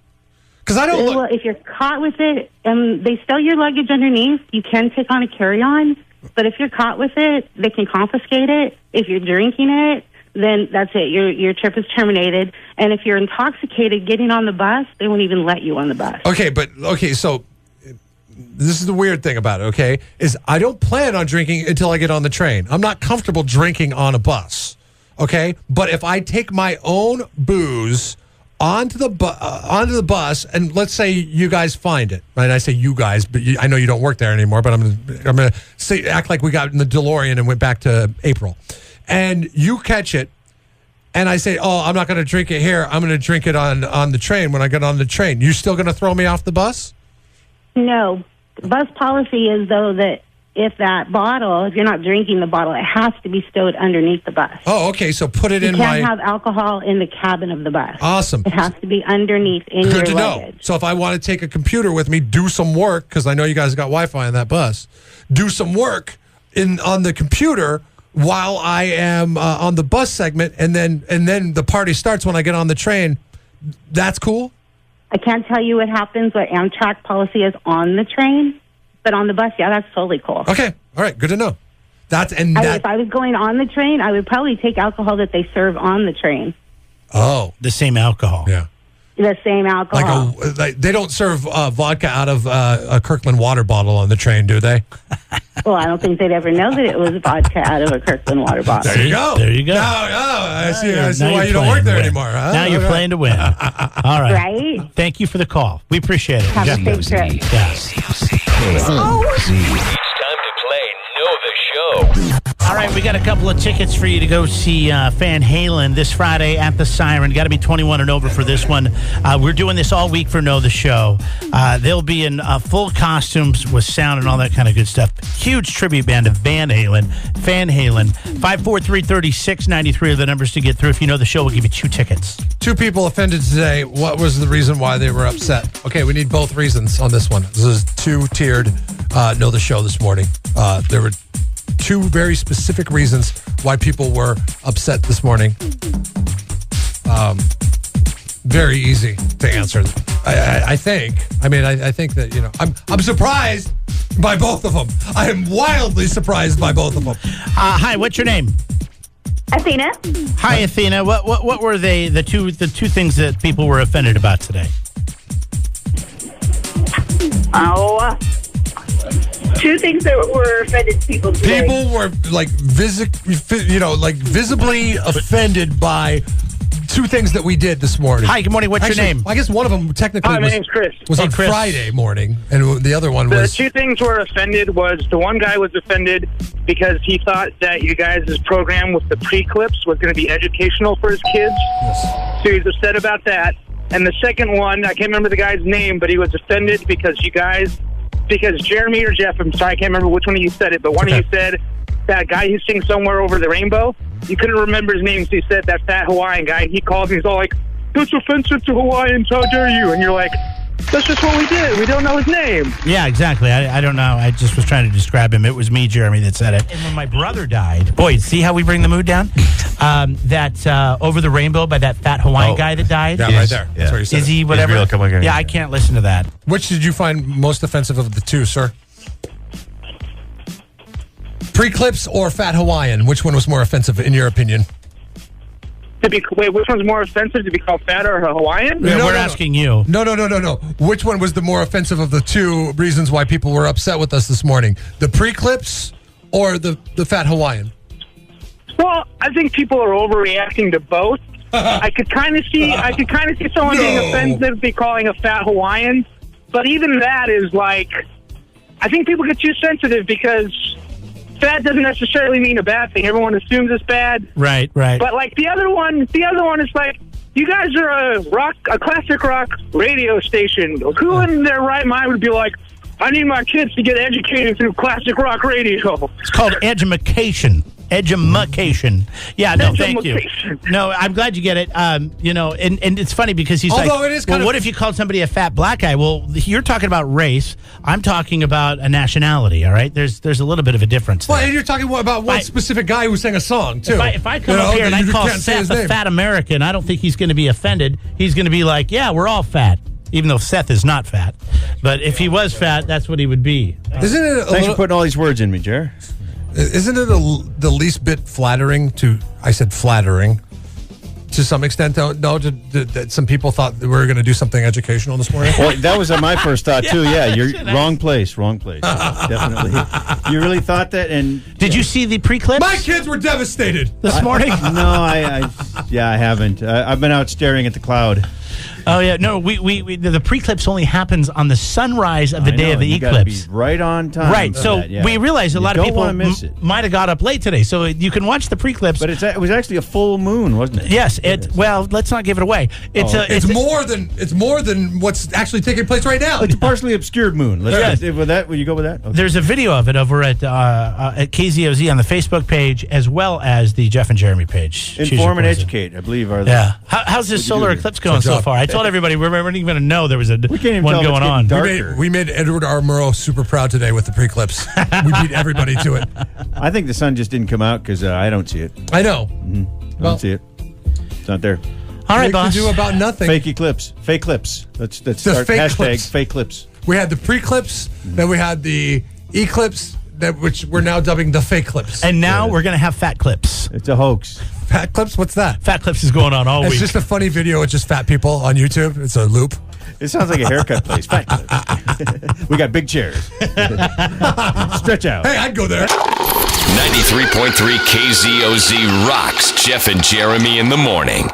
S2: Because I don't.
S16: Well, if you're caught with it, they stow your luggage underneath. You can take on a carry-on, but if you're caught with it, they can confiscate it. If you're drinking it, then that's it. Your trip is terminated. And if you're intoxicated getting on the bus, they won't even let you on the bus.
S2: So this is the weird thing about it, okay, is I don't plan on drinking until I get on the train. I'm not comfortable drinking on a bus, okay? But if I take my own booze onto the bus, and let's say you guys find it, right? I say you guys, but I know you don't work there anymore, but I'm gonna act like we got in the DeLorean and went back to April. And you catch it, and I say, oh, I'm not going to drink it here. I'm going to drink it on the train when I get on the train. You still going to throw me off the bus?
S16: No. Bus policy is, though, that if you're not drinking the bottle, it has to be stowed underneath the bus.
S2: Oh, okay. So put it in
S16: my... You can't have alcohol in the cabin of the bus.
S2: Awesome.
S16: It has to be underneath in your luggage. Good to know.
S2: So if I want to take a computer with me, do some work, because I know you guys got Wi-Fi on that bus, do some work on the computer while I am on the bus segment, and then the party starts when I get on the train. That's cool?
S16: I can't tell you what happens, what Amtrak policy is on the train, but on the bus, that's totally cool.
S2: Okay. All right. Good to know.
S16: If I was going on the train, I would probably take alcohol that they serve on the train.
S2: Oh.
S1: The same alcohol.
S2: Yeah.
S16: The same alcohol.
S2: They don't serve vodka out of a Kirkland water bottle on the train, do they?
S16: Well, I don't think they'd ever know that it was vodka out of a Kirkland water bottle.
S2: There you go. I see why you don't work there anymore. Huh?
S1: Now you're playing to win. All right.
S16: Right?
S1: Thank you for the call. We appreciate it.
S16: Have a safe trip.
S1: Yes.
S4: the show.
S1: All right, we got a couple of tickets for you to go see Van Halen this Friday at the Siren. Got to be 21 and over for this one. We're doing this all week for Know the Show. They'll be in full costumes with sound and all that kind of good stuff. Huge tribute band to Van Halen. Van Halen. 543-3693 are the numbers to get through. If you know the show, we'll give you 2 tickets.
S2: 2 people offended today. What was the reason why they were upset? Okay, we need both reasons on this one. This is 2-tiered Know the Show this morning. There were 2 very specific reasons why people were upset this morning. Very easy to answer. I think. I think that, I'm surprised by both of them. I am wildly surprised by both of them.
S1: Hi, what's your name?
S17: Athena.
S1: Hi, Athena. What were the two things that people were offended about today?
S17: Oh, 2 things that were offended people today.
S2: People were visibly offended by 2 things that we did this morning.
S1: Hi, good morning. What's your name?
S2: I guess one of them technically
S12: Hi, my name's Chris.
S2: was on
S1: Chris.
S2: Friday morning, and the other one was...
S12: The 2 things were offended was the one guy was offended because he thought that you guys' program with the PREclipse was going to be educational for his kids.
S2: Yes.
S12: So he's upset about that. And the second one, I can't remember the guy's name, but he was offended because Jeremy or Jeff, I'm sorry, I can't remember which one of you said it, but one of you said that guy who sings Somewhere Over the Rainbow. You couldn't remember his name, so he said that fat Hawaiian guy. He called me, he's all like, "That's offensive to Hawaiians, how dare you?" And you're like, that's just what we did. We don't know his name.
S1: Yeah, exactly. I don't know. I just was trying to describe him. It was me, Jeremy, that said it. And when my brother died, boy, see how we bring the mood down? Over the Rainbow by that fat Hawaiian guy that died?
S2: Yeah, right there. That's where he said
S1: Is he
S2: it.
S1: whatever?
S2: He's real.
S1: Yeah, I can't listen to that.
S2: Which did you find most offensive of the 2, sir? PREclipse or Fat Hawaiian? Which one was more offensive in your opinion?
S12: Wait, which one's more offensive, to be called fat or Hawaiian?
S1: Yeah, we're asking you.
S2: No. Which one was the more offensive of the 2 reasons why people were upset with us this morning? The PREclipse or the fat Hawaiian?
S12: Well, I think people are overreacting to both. I could kind of see someone being offensive be calling a fat Hawaiian, but even that is like, I think people get too sensitive because fat doesn't necessarily mean a bad thing. Everyone assumes it's bad.
S1: Right.
S12: But like the other one is like, you guys are a classic rock radio station. Who in their right mind would be like, I need my kids to get educated through classic rock radio?
S1: It's called edumacation. Edumacation. Yeah, no, thank you. No, I'm glad you get it. And it's funny because he's
S2: Although
S1: like,
S2: it is kind
S1: what if you called somebody a fat black guy? Well, you're talking about race. I'm talking about a nationality, all right? There's a little bit of a difference there.
S2: Well, and you're talking about one specific guy who sang a song, too.
S1: If I come up here and I call Seth a fat American, I don't think he's going to be offended. He's going to be like, yeah, we're all fat. Even though Seth is not fat. But if he was fat, that's what he would be.
S2: Isn't it
S18: Thanks for putting all these words in me, Jer.
S2: Isn't it the least bit flattering to some extent, though? No, that some people thought that we were going to do something educational this morning?
S18: Well, that was my first thought, too. Yeah, you're wrong place. Definitely. You really thought that? And
S1: did you see the PREclipse?
S2: My kids were devastated
S1: this morning.
S18: No, I haven't. I've been out staring at the cloud.
S1: Oh yeah, no. The PREclipse only happens on the sunrise of the day of the eclipse.
S18: Be right on time.
S1: Right. So we realized a lot of people might have got up late today, so you can watch the PREclipse.
S18: But it was actually a full moon, wasn't it?
S1: Yes. Well, let's not give it away.
S2: It's more than what's actually taking place right now.
S18: It's a partially obscured moon. Will you go with that? Okay.
S1: There's a video of it over at KZOZ on the Facebook page as well as the Jeff and Jeremy page.
S18: Inform and educate, I believe, are the.
S1: Yeah. How's this solar eclipse going so far? I told everybody we weren't even going to know there was one going on.
S2: We made Edward R. Murrow super proud today with the PREclipse. We beat everybody to it.
S18: I think the sun just didn't come out because I don't see it.
S2: I know.
S18: I don't see it. It's not there.
S1: All right, boss.
S2: Do about nothing.
S18: Fake eclipse. Fake clips. Let's start hashtag fake clips.
S2: We had the PREclipse, then we had the eclipse, which we're now dubbing the fake clips.
S1: And now we're going to have fat clips.
S18: It's a hoax.
S2: Fat clips? What's that?
S1: Fat clips is going on all week.
S2: It's just a funny video with just fat people on YouTube. It's a loop.
S18: It sounds like a haircut place. Fat clips. We got big chairs. Stretch out.
S2: Hey, I'd go there.
S4: 93.3 KZOZ rocks Jeff and Jeremy in the morning.